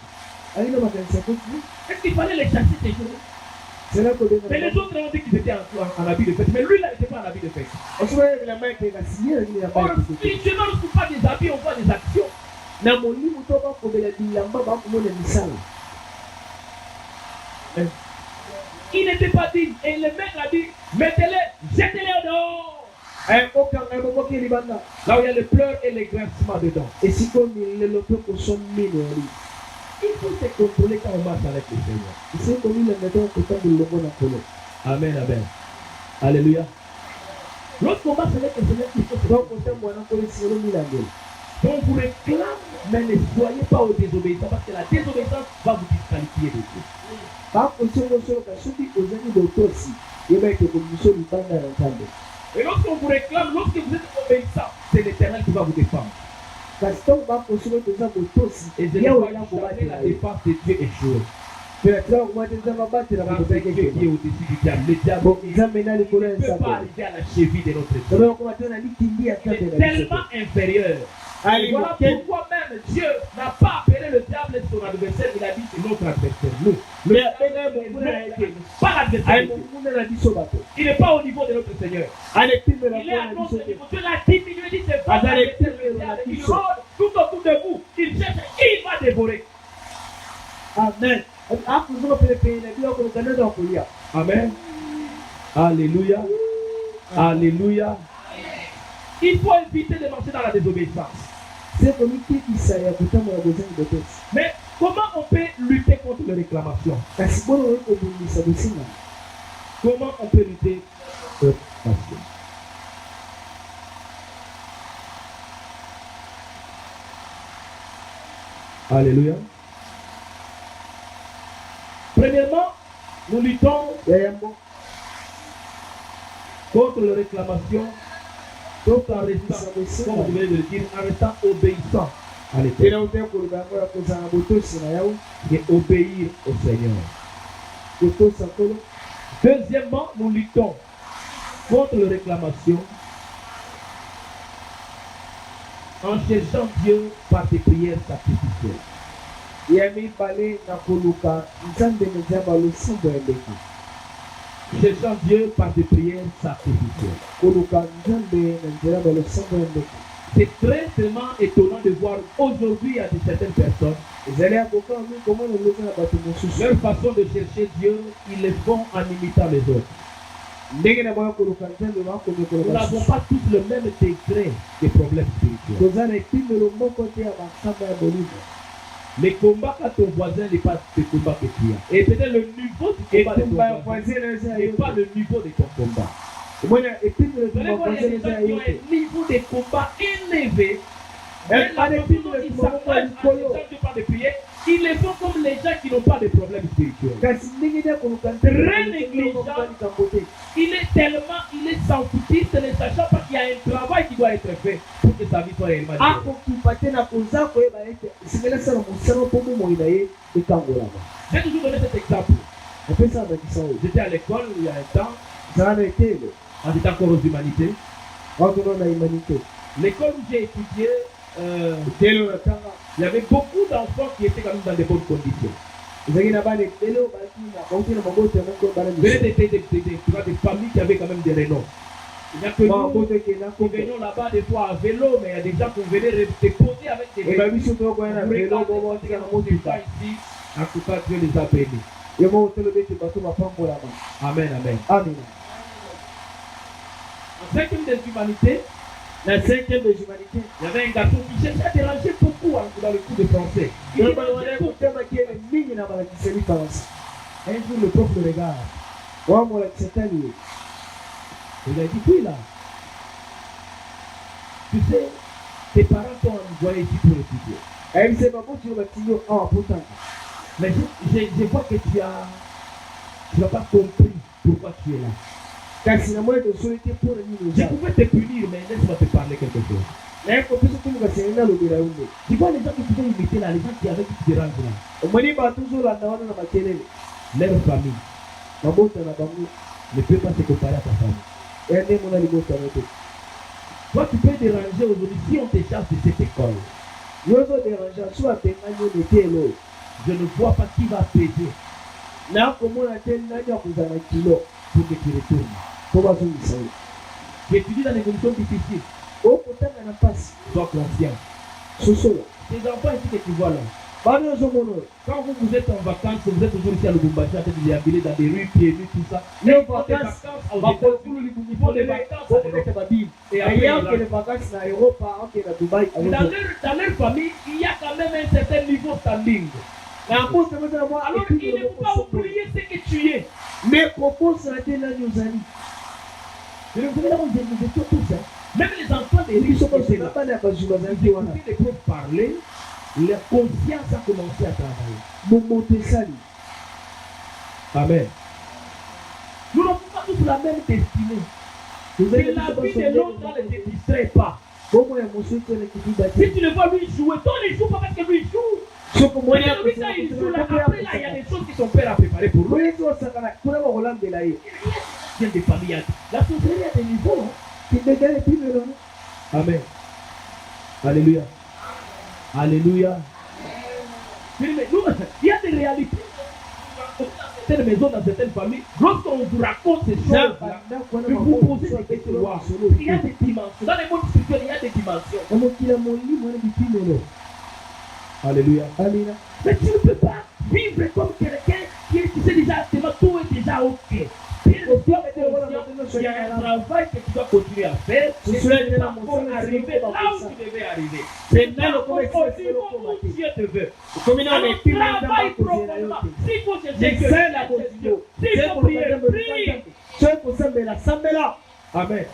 alina makanisa koti Est-ce qu'il fallait les chasser ces jours? sela kodenga Mais les autres ont dit qu'ils étaient en habit de fête. Mais lui là, il n'était pas en habit de fête. osobayela maike kasiye ni ya Or, maike spirituellement, on ne trouve pas des habits, on voit des actions. na molimo to bakomela bilamba bakomona misala Il n'était pas dit. Et le maître a dit, mettez-les, jetez-les dehors. okanga boboki libanda Là où il y a les pleurs et les grincements dedans. esiko milelo pe kosomino yali Il faut se contrôler quand on marche avec le Seigneur. esiko milelo to kotambi longo na kolo Amen, amen. Alléluia. Lorsqu'on marche avec le Seigneur, il faut se donc kotambo na kolo silo milandelo Donc vous réclame, mais ne soyez pas aux désobéissants parce que la désobéissance va vous disqualifier de Dieu. bakosongosoloka soki ozali botosi yeba ete komiso libanda na nzambe Et lorsqu'on vous réclame, lorsque vous êtes obéissant, c'est l'Éternel qui va vous défendre. kasi ntango bakosoki toza botosi Et je ne yawe vois jamais nakobatela la ye défense de Dieu échouer. mpe natika komata nzambe abatela Parce moto que Dieu pekeke est au-dessus du diable. Le diable bon nzambe na likolo ya ne peut pas nzambe arriver à la cheville de notre Dieu. nzambe akoma te na litindi ya Il nzambe est na biso tellement inférieur. Ali Et voilà moke pourquoi même Dieu n'a pas appelé le diable son adversaire, il a dit c'est notre adversaire. Nous. Le Mais diable abenga est monguna na notre ye adversaire, pas l'adversaire. ali de Dieu. monguna na biso bato Il n'est pas au niveau de notre Seigneur. alepimela Il est à mpona notre biso te niveau. Dieu l'a diminué, dit c'est pas l'adversaire, le diable. Il rôde tout autour de vous. Il cherche qui il va dévorer. amen akozonga pelepele na biloko lokanda za kolia Amen. Alléluia. Alléluia. Il faut éviter de marcher dans la désobéissance. se komitikisa ya kotambola bozangi botosi Mais comment on peut lutter contre les réclamations? kasi bona oyi kobundisa bosinga Comment on peut lutter contre les réclamations? Alléluia. Premièrement, nous luttons ya yambo contre les réclamations, donc en restant, comme je viens de le dire, en restant obéissant à l'Éternel ela oteya koloba yango ya kozanga botosi na yawe et obéir au Seigneur. kotosa nkolo Deuxièmement, nous luttons contre les réclamations en cherchant Dieu par des prières sacrificielles. ya mibale na koluka nzambe na nzamba losimbo ya ndeko Cherchant Dieu par des prières sacrificielles. koluka nzambe na nzela ba losimbo ya ndeko C'est très tellement étonnant de voir aujourd'hui, il y a de certaines personnes, ezali ya kokaa mi komona eloko na bato mosusu leur façon de chercher Dieu, ils le font en imitant les autres. ndenge na baya koluka nzambe bakomekola Nous n'avons basusu pas tous le même degré de problèmes spirituels. toza na epimelo moko te ya makamba ya bolimo Les combats quand ton voisin n'est pas le combat que tu as. Et peut-être le niveau du combat de ton etumba ya voisin voisin na eza ya n'est yo pas te le niveau de ton combat. omona epimelo Vous allez etumba voir, il y a voisin des na eza gens ya qui yo ont te un niveau de combat élevé. Eh, Mais la allez, façon dont pile, ils le s'approchent moment à du des colo. gens qui parlent de prière, ils les font comme les gens qui n'ont pas de problème spirituel. kasi ndenge ya koluka Très négligent. nzambe te Il est sans foutiste, ne sachant pas qu'il y a un travail qui doit être fait pour que sa vie soit réellement différente. akokipa te na koza koyeba ete esengeli asala mosala mpo bomoi na ye ekangolama J'ai toujours donné cet exemple. apesa bakisa oyo J'étais à l'école il y a un temps, zala na etele on était encore aux humanités. wakona na humanité L'école où j'ai étudié, etele na tanga il y avait beaucoup d'enfants qui étaient quand même dans de bonnes conditions. ezalaki na bana etele oyo balaki na bauti na mabota moko bana Venez des familles qui avaient quand même des renoms. Il n'y a que nous mabota ekenda qui venions là-bas des fois à vélo, mais il y a des gens qui venaient déposer avec des eba vélos. biso tokoya na velo bobotika na motuka Ici, en tout cas, Dieu les a bénis. yo moko tolobi ete bato bapambolama Amen, amen. amina En 5e des humanités, na 5e des humanités il y avait un garçon qui cherchait à déranger beaucoup dans le cours de français. Il yo dérangeait balwana beaucoup. kotemaki ele mingi na balakiseli faransa Un jour, le prof le regarde. wamolakisa tali ye Il a dit, oui là, tu sais, tes parents t'ont envoyé ici pour étudier. ayebisa baboti oyo batindi yo awa potanga Mais je vois que tu n'as pas compris pourquoi tu es là. kasi na moni tosolo ete mpona nini Je oza pouvais te punir, mais laisse-moi te parler quelque chose. naye kopesa kumuka senga lobera yunde Tu vois les gens qui pouvaient imiter là, les gens qui avaient qui te dérangent là. omoni batuzolanda wana na makelele Leur famille mabota na bango ne peut pas se comparer à ta famille. ende mona libota na te Toi, tu peux déranger aujourd'hui si on te charge de cette école. yozo déranger so atengani netelo Je ne vois pas qui va peser na komona te nani akuzana kilo pour que tu retournes. po bazongisa yo Tu étudies dans des conditions difficiles. okotanga na pasi Sois conscient. sosola Ces enfants ici que tu vois là, bana ozomona quand vous êtes en vacances, vous êtes toujours ici à Lubumbashi, en train de déambuler dans des rues, pieds nus, tout ça. Les Ils font des vacances, vacances aux États-Unis. Ils font des vacances à okobeta l'Europe. babibi Et après, ayake les vacances na europa oke na dubai dans leur famille, il y a quand même un certain niveau standing. na mposa meza na mwa Alors il ne faut pas oublier ce que tu es. mais koposa te nani ozali Je ne vous là où nous étions tous. Hein. Même les enfants des riches biso étaient là. kosoka bana ya bazwi bazali Ils te wana écoutaient les profs parler, leur conscience a commencé à travailler. momoto esali Amen. Nous n'avons pas tous la même destinée. Que la vie de l'autre ne te distrait pas. bomo ya mosu ekolekiki Si bate tu le vois lui jouer, toi ne joue pas parce que lui joue. soko Mais moni lui, quand il joue là, après là, il y a des choses qui sont prêtes à préparer pour lui. oyeti osakana kuna bakolambela ye Il y a des familles. La société a des niveaux. Hein. kidega epimelo Amen. Alléluia. Alléluia. Je dis, mais nous, il y a des réalités. Dans certaines maisons, dans certaines familles, lorsqu'on vous raconte ces choses-là, vous vous posez des questions. Wow. Il y a des dimensions. Dans les mondes spirituels, il y a des dimensions. omokila molimo wana bipimelo Alléluia. amina Mais tu ne peux pas vivre comme quelqu'un qui sait déjà, tout est déjà ok. Il y a un travail que tu dois continuer à faire. Et tu ne vas pas arriver là où tu devais arriver. C'est là où Dieu te veut. Alors travaille profondément. S'il faut chercher Dieu, s'il faut prier, prie. soki kosambela sambela Amen.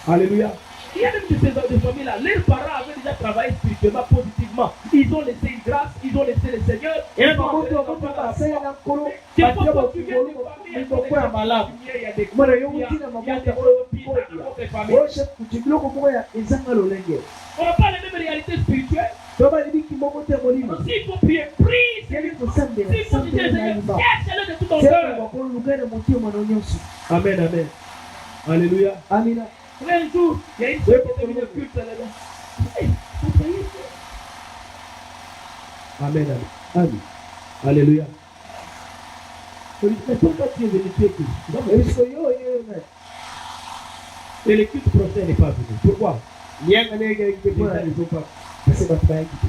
Alléluia. Il y a même de ces familles-là, leurs parents avaient déjà travaillé spirituellement, positivement. Ils ont laissé une grâce, ils ont laissé le Seigneur. Et bamoto bamoto basala na nkolo c'est batia pourquoi tu viens bakongolo d'une famille, miboko ya malamu il y a des mwana yo il y a otina des mabota hôpitaux dans notre famille. oyo chef kuti biloko moko ya ezanga lolenge On n'a pas les mêmes réalités spirituelles. to balibiki moko te molimo Donc, s'il faut prier, prie. yeli kosambela S'il faut chercher le sambela na Seigneur, liba cherche-le de tout ton seka cœur. bakoluka na motema na nyonso Amen, amen. Alléluia. amina Un jour, il y a une soeur qui est venue au culte là-bas. Hey, vous voyez ça? Amen, amen. ami Alléluia. Mais pourquoi tu es venu tuer Christ? ebiso yo oyo na Et le culte prochain n'est pas venu. Pourquoi? lianga negelekite Les gens mpona ne sont pas. parce que bato bayaki te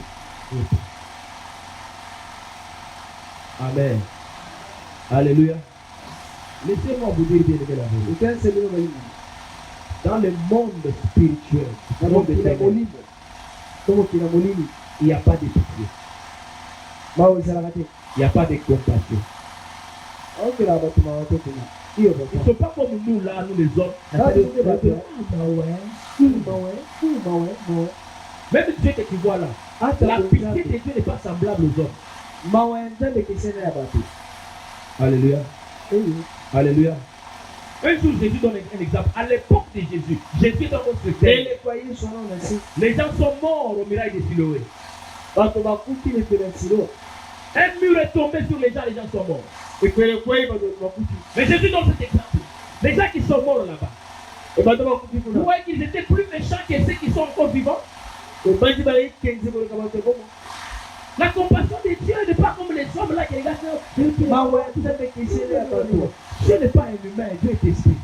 Amen. Alléluia. Laissez-moi vous dire bien aimé la vérité. ekanisa bino molimo Dans le monde spirituel, na le monde mokila éternel, molimo to mokila molili il n'y a pas de pitié. bao ezalaka te Il n'y a pas de compassion. aokelaka bato mawa te kuna iyo Ils ne papa sont pas comme nous là, nous les hommes. Ah, C'est-à-dire, c'est vrai. même Dieu que tu vois là, la pitié de Dieu n'est pas semblable aux hommes. mawa ya nzambe ekeseni ya bato Alléluia. Eyo. Alléluia. Un jour, Jésus donne un exemple. À l'époque de Jésus, Jésus est dans notre terre. elekwa yesu wana na se Les gens sont morts au mirail de Siloé. bato bakuti lefelo ya silo Un mur est tombé sur les gens sont morts. ekwelekwei bato bakuti Mais Jésus donne cet exemple. Les gens qui sont morts là-bas, ebato bakuti vous kuna voyez qu'ils étaient plus méchants que ceux qui sont encore vivants. ebandi bayekenzi koleka bato bomo La compassion de Dieu n'est pas comme les hommes là qui regardent. mawa ya nzambe ekeseni ya bato Dieu n'est pas un humain, Dieu est esprit.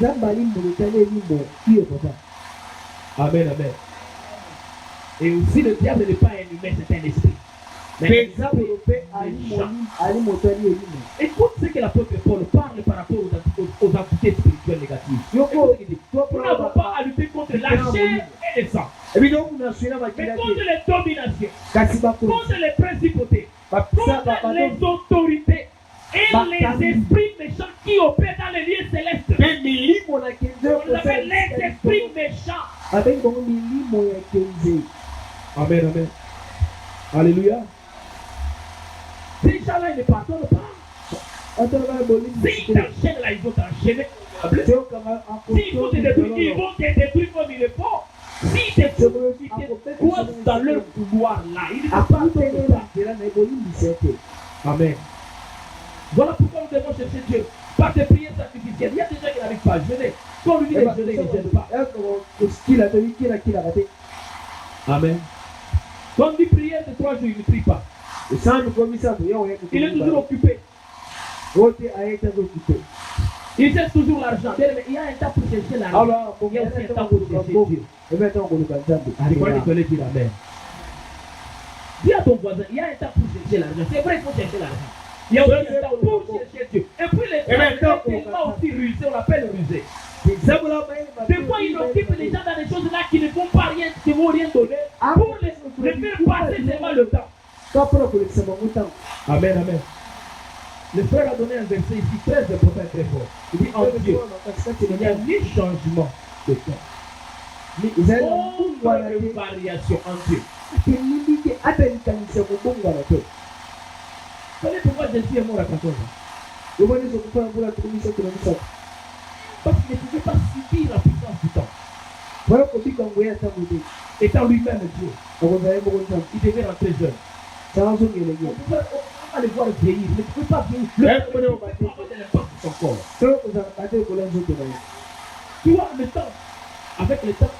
nzambe alimbo lotali elimbo iyo papa Amen, amen. Et aussi le diable n'est pas un humain, c'est un esprit. Mais mpenza polo mpe ali moto ali elimo écoute ce que l'apôtre Paul parle par rapport aux entités spirituelles négatives. yoko Nous n'avons pas à lutter contre la chair et le sang, ebino kunaswina mais makila contre te les dominations, kasi bakoli contre les principautés, bapesa contre les autorités et les esprits méchants qui opèrent dans les lieux célestes. mpe milimo na kenze On appelle les esprits méchants. babengi bango milimo ya kenze Amen, amen. Alléluia. Ces gens-là, ils ne pardonnent pas. atalaka bolimi S'ils t'enchaînent là, ils vont t'enchaîner. teokanga S'il faut te détruire, ils vont te détruire comme il est fort. Si tes croisent dans leur couloir là, ils ne peuvent pas sortir. Amen. Voilà pourquoi nous devons chercher Dieu. Par des prières sacrificielles. Il y a des gens qui n'arrivent pas à jeûner. Quand on lui dit de jeûner, ils ne jeûnent pas. Amen. Quand on dit prière de 3 jours, il ne prie pas. Il est toujours occupé. Il cherche toujours l'argent. Mais il y a un temps pour chercher l'argent. Il y a aussi un temps pour chercher Dieu. Je crois que tu allais dire Amen. Dis à ton voisin, il y a un temps pour chercher l'argent. C'est vrai, il faut chercher l'argent. Il y a aussi un temps pour chercher Dieu. Et puis les temps tellement aussi rusés, on l'appelle rusé. Des fois, il occupe les gens dans des choses là qui ne vont pas rien, qui ne vont rien donner pour les faire passer seulement le temps. Amen, amen. Le frère a donné un verset ici très important et très fort. Il dit en Dieu, il n'y a ni changement de temps, ni aucune variation en Dieu. Vous savez pourquoi Jésus est mort à 14 ans? Parce qu'il ne pouvait pas subir la puissance du temps. Étant lui-même Dieu, il devait rentrer jeune. On pouvait le voir vieillir, il ne pouvait pas vieillir. Le temps ne pouvait pas avoir de l'impact sur son corps. Tu vois, le temps, avec le temps,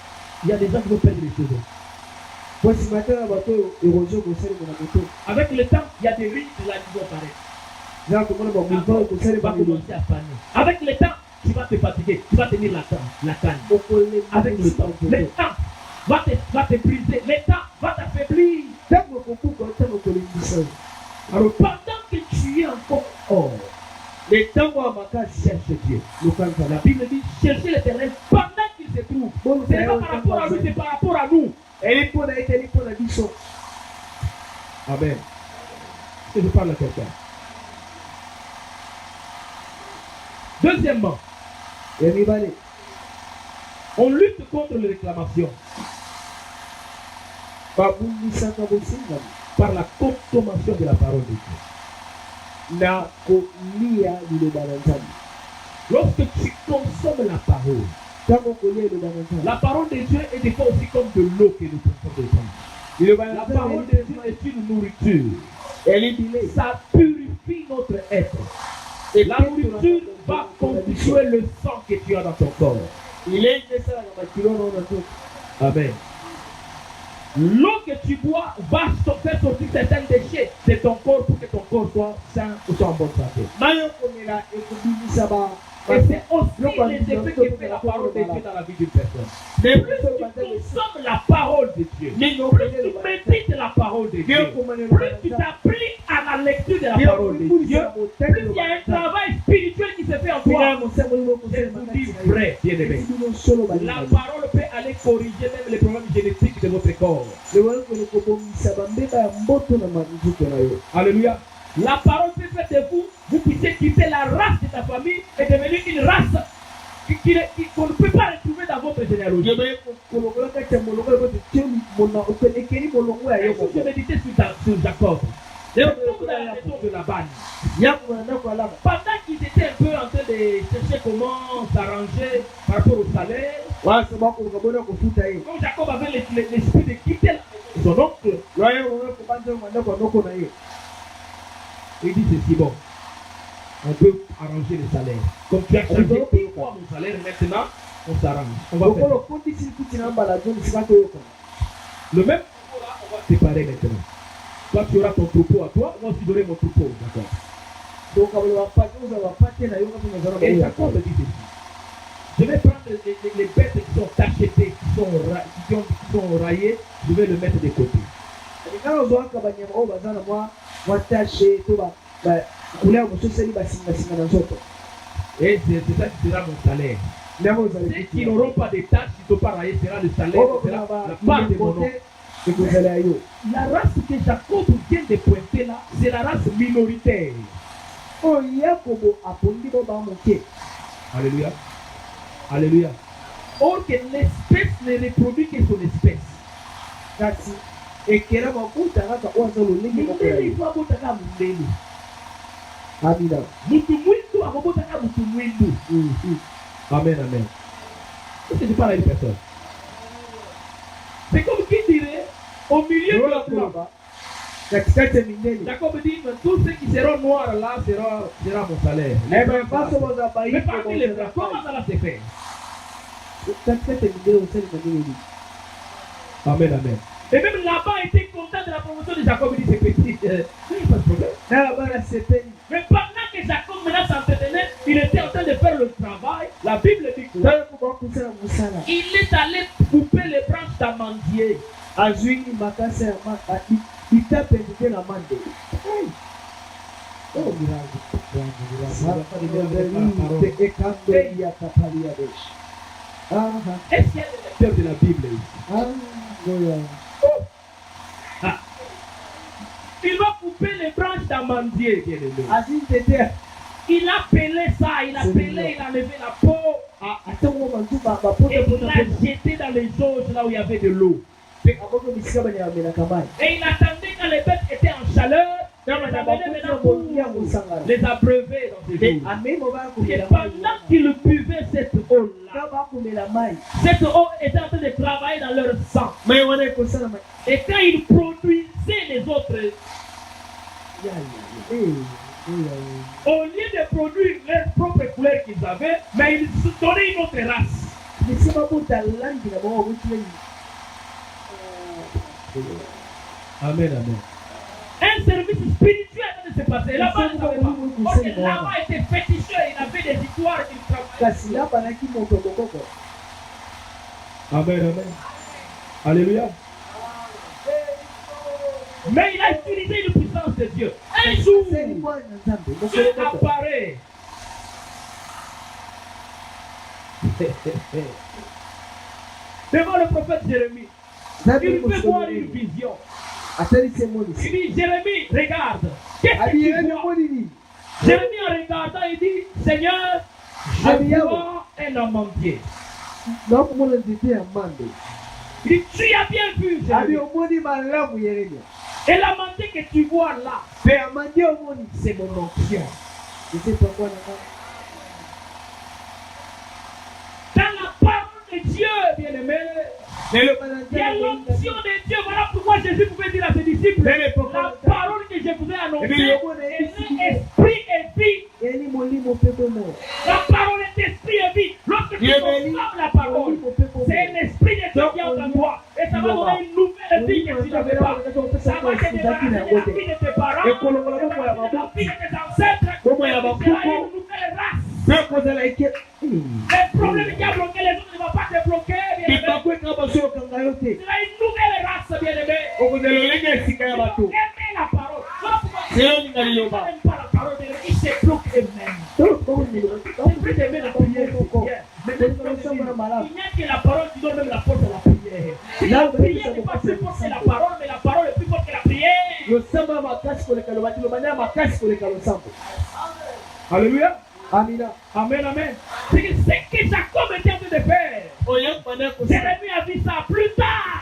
il y a des gens qui vont perdre les cheveux. Avec le temps, il y a des rides de la vie qui vont apparaître. Tu vas commencer à faner. Avec le temps, tu vas te fatiguer, tu vas tenir la canne. Avec le temps va te briser, le temps va t'affaiblir. Alors pendant que tu es encore hors, le temps cherche Dieu. La Bible dit chercher l'Éternel pendant qu'il se trouve. Ce n'est pas par rapport à lui, c'est par rapport à nous. Amen. Est-ce que je parle à quelqu'un? Deuxièmement, on lutte contre les réclamations par la consommation de la parole de Dieu. Lorsque tu consommes la parole de Dieu est des fois aussi comme de l'eau que nous consommons. La parole de Dieu est une nourriture. Ça purifie notre être. Et la nourriture va constituer le sang que tu as dans ton corps. Amen. L'eau que tu bois va faire sortir certains déchets de ton corps pour que ton corps soit sain ou soit en bonne santé. Et c'est aussi les effets que fait la parole de Dieu dans la vie d'une personne. Mais plus tu consommes la parole de Dieu, plus tu médites la parole de Dieu, plus tu t'appliques à la lecture de la parole de Dieu, plus il y a un travail spirituel qui se fait en toi. Je vous dis vrai, bien-aimé. La parole peut aller corriger même les problèmes génétiques de votre corps. Alléluia. La parole peut faire de vous, vous puissiez quitter la race de ta famille et devenir une race qu'on ne peut pas retrouver dans votre généalogie. Je méditais sur Jacob. Vous avez la maison de Laban. Pendant qu'ils étaient un peu en train de chercher comment s'arranger par rapport au salaire, comme Jacob avait l'esprit de quitter son oncle, il dit ceci, bon, on peut arranger le salaire. Comme tu as changé 10 fois mon salaire, maintenant, on s'arrange. On va faire. Le même troupeau là, on va séparer maintenant. Toi, tu auras ton troupeau à toi, moi, je donnerai mon troupeau, d'accord. Et Jacob dit ceci. Je vais prendre les bêtes qui sont tachetées, qui sont raillées, je vais le mettre de côté. Et c'est ça qui sera mon salaire. Ceux qui n'auront pas de tâches, qui ne sont pas raillés, sera le salaire, sera la part de mon nom. La race que Jacob vient de pointer là, c'est la race minoritaire. Alléluia. Alléluia. Or que l'espèce ne reproduit que son espèce. Amina. Amen, amen. Est-ce que tu parles à une personne? C'est comme qui dirait, au milieu de la plan. Jacob dit, mais tous ceux qui seront noirs là sera mon salaire. Mais parmi les blancs, comment ça va se faire? Amen, amen. Et même là-bas, il était content de la promotion de Jacob. Il dit, c'est petit. Il n'y a pas de problème. Mais pendant que Jacob maintenant s'entretenait, il était en train de faire le travail. La Bible dit que il est allé couper les branches d'amandier. Il t'a pénétré la main de Est-ce qu'il y a des lecteurs de la Bible ici? Il va couper les branches d'amandier, bien aimé. Il a pelé ça, il a enlevé la peau. Et il l'a jeté dans les choses là où il y avait de l'eau. Et il attendait quand les bêtes étaient en chaleur. Les abreuver dans ces jours. Et pendant qu'ils buvaient cette eau-là, cette eau était en train de travailler dans leur sang. Et quand ils produisaient les autres, au lieu de produire leur propre couleur qu'ils avaient, mais ils se donnaient une autre race. Amen, amen. Un service spirituel de se passer. Là-bas, ne savait pas. Là-bas était féticheur, il avait des histoires qu'il travaillait. Amen, amen. Alléluia. Mais il a utilisé une puissance de Dieu. Un jour, Dieu apparaît. Devant le prophète Jérémie, il peut voir une vision. Il dit, Jérémie, regarde. Qu'est-ce que tu vois? Jérémie, en regardant, il dit, Seigneur, je vois un amandier. Il dit, tu as bien vu, Jérémie. Et l'amandier que tu vois là, c'est mon onction. Dans la parole de Dieu, bien-aimé, il y a l'onction de Dieu. Voilà pourquoi Jésus pouvait dire à ses disciples, la parole que je vous ai annoncée, elle est esprit et vie. La parole est esprit et vie. Lorsque tu proclames la parole, c'est un esprit de Dieu qui est en toi. Et ça va donner une nouvelle vie que tu n'avais pas. Ça va te débarrasser de la vie de tes parents, de la vie de tes ancêtres. Et tu seras une nouvelle race. Les problèmes qui ont bloqué les autres ne vont pas te bloquer. Tu seras une nouvelle race, bien-aimé. Aimer la parole. Lorsque tu n'aimes pas la parole, il se bloque eux-mêmes. C'est plus d'aimer la prière. Mais il n'y a que la parole qui donne même la force à la prière. La prière n'est pas plus forte que la parole, mais la parole est plus forte que la prière. Alléluia. Amen, amen, amen. C'est ce que Jacob était en train de faire. Jérémie a vu ça plus tard.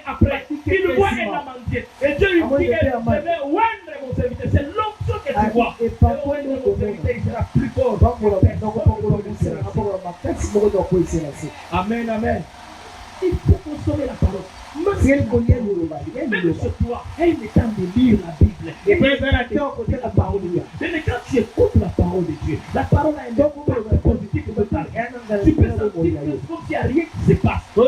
Après, il voit un amandier. Et Dieu lui dit, je vais oindre mon serviteur. C'est l'onction que tu vois. Et mon serviteur, il sera plus fort. Amen, amen. Il faut consommer la parole. Même sur toi, il est temps de lire la Bible. Et la parole de Dieu. Mais quand tu écoutes la parole de Dieu, la parole a un impact positif de ta vie. Tu peux sentir que comme s'il n'y a rien qui se passe. Quand on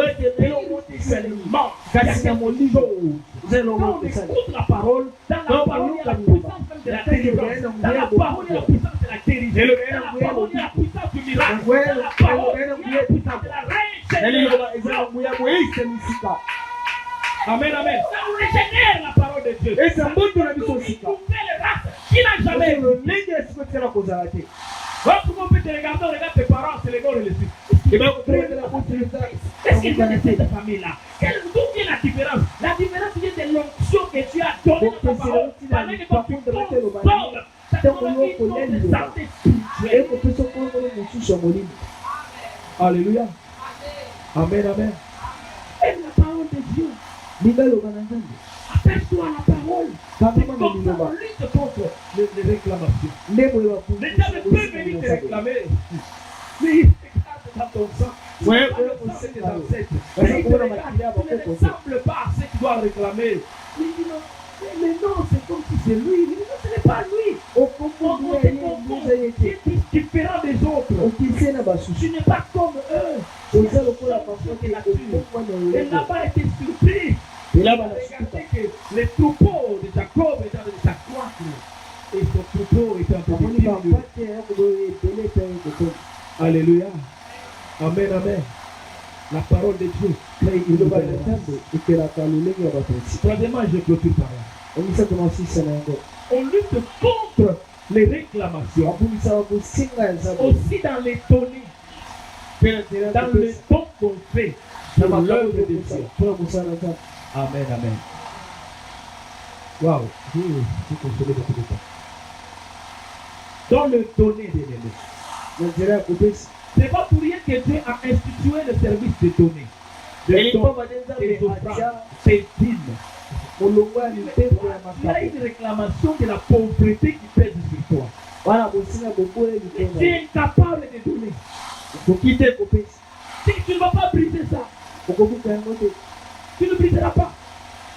écoute la parole, dans la parole, il y a la puissance même de la délivrance. Dans la parole, il y a la puissance de la guérison. Dans la parole, il y a la puissance du miracle. Dans la parole, il y a la puissance de la régénération. Amen, amen. Ça nous régénère la parole de Dieu. Et ça nous couper les races qui n'a jamais été. Comment on peut te regarder, on regarde tes parents, c'est les noms et les suites. Est-ce qu'ils connaissent cette famille-là? D'où vient la différence? La différence vient de l'onction que tu as donnée dans ta parole. Pendant que toi tu consommes, ça te donne une santé spirituelle. Alléluia. Amen, amen. Aime la parole de Dieu. Attache-toi à la parole. Comme ça, on lutte contre les réclamations. Les diables peuvent venir te réclamer. Mais il te casse dans ton sang. tes ancêtres. Parce Mais il que te on a regarde, maquillé avant tu ne qu'on ressembles pas à ce qu'il doit réclamer. Il dit non, mais non, c'est comme si c'est lui. Il dit non, ce n'est pas lui. au On Congo te confond. Tu es différent des autres. okise na basusu Tu n'es pas comme eux. oza lokola bafote Et okokwana là-bas était surpris. Il ela a banasukuta regardé que les troupeaux de Jacob étaient en train de s'accroître. Et son troupeau était en train de bamoni diminuer. bapate ya koboye ebele mpe kokoni Alléluia. Amen, amen. La parole de Dieu crée une liloba nouvelle ya race. nzambe ekelaka lolenge ya bato esi Troisièmement, je clôture par là. omisaka masisa na yango On lutte contre les réclamations. babumisaka kosenga ya nzambe Aussi dans les données, mpe na nzela dans le don qu'on fait na pour makambo l'œuvre de Dieu. mpona mosala na nzambe Amen, amen. Waouh, Dieu s'est consolé beaucoup de temps. Dans le donner des données. na nzela ya kopesa Ce n'est pas pour rien que Dieu a institué le service de données. De elimba dons, bade des nzambe offrandes, atia des dîmes. molongo ya Tu mibeko ya as makambo une réclamation de la pauvreté qui pèse sur toi. wana bosinga bokole Tu litonga es incapable de donner. okoki te kopesa Si tu ne vas pas briser ça, okobuka yango te tu ne briseras pas.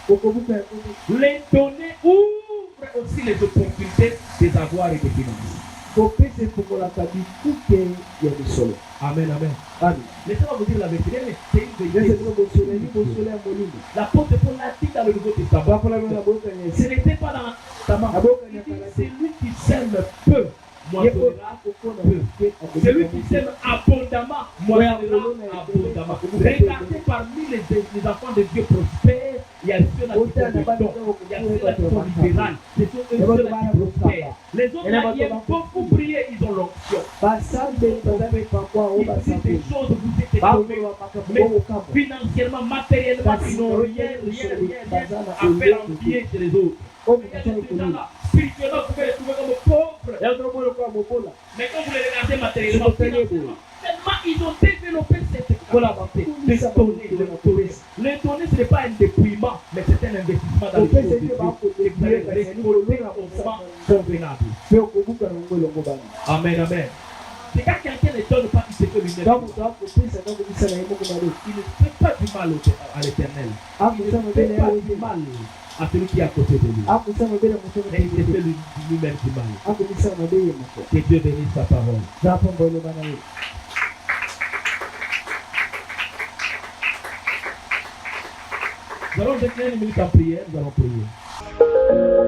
okobuka yango te Les données ouvrent aussi les opportunités des avoirs et des finances. kopesa efonkolaka bikuke ya misolo Amen, amen. ami Laissez-moi vous dire la vérité. C'est une vérité. eza bino bosoleli bosolo ya molimo L'apôtre Paul l'a dit dans le Nouveau Testament. bakola bino na boyokani ya Ce esi n'était pas dans Testament. na boyokani Il ya dit, kala te celui qui sème peu, ye oyo moissonnera. akokona peu. moke Celui qui sème abondamment, moissonnera abondamment. Regardez parmi les enfants de Dieu prospères, il y a ceux-là qui font des dons. Il y a ceux-là qui sont libérales. Ce sont ceux-là qui prospèrent. Les autres là qui aiment beaucoup prier, ils ont l'onction. basambeli baza mipakwa oyo Ils disent des basambeli choses, vous êtes économés. bakoloba makambo Mais bokamba financièrement, matériellement, ils n'ont rien à faire envier chez les autres. oyo Il y a mokatani des gens kolima là, spirituellement, vous pouvez les trouver comme pauvres. yango tomoni lokola mobola Mais quand vous les regardez matériellement, C'est pas financièrement, tellement ils ont développé cette Voilà, capacité bah, de ça, donner, bah, de donner. Le donner, ce n'est pas un dépouillement, mais c'est un investissement dans les Kopesa choses de ete Dieu. bakote Et vous allez kasi récolter kolobela au kosala moment convenable. mpe okobuka na yango elongo bana Amen, amen. C'est quand quelqu'un ne donne pas, il se fait lui-même. ntango moto akopesa ntango komisa na ye moko mabe Il ne fait pas du mal à l'éternel. Il akosa ne mobele fait ya pas oyo du mal à celui qui est à côté de lui. akosa mobele moto Mais il se fait lui-même du mal. akomisaka mabe ye moko Que Dieu bénisse sa parole. za pombo eloba na ye Nous allons décliner une minute en prière, nous allons prier.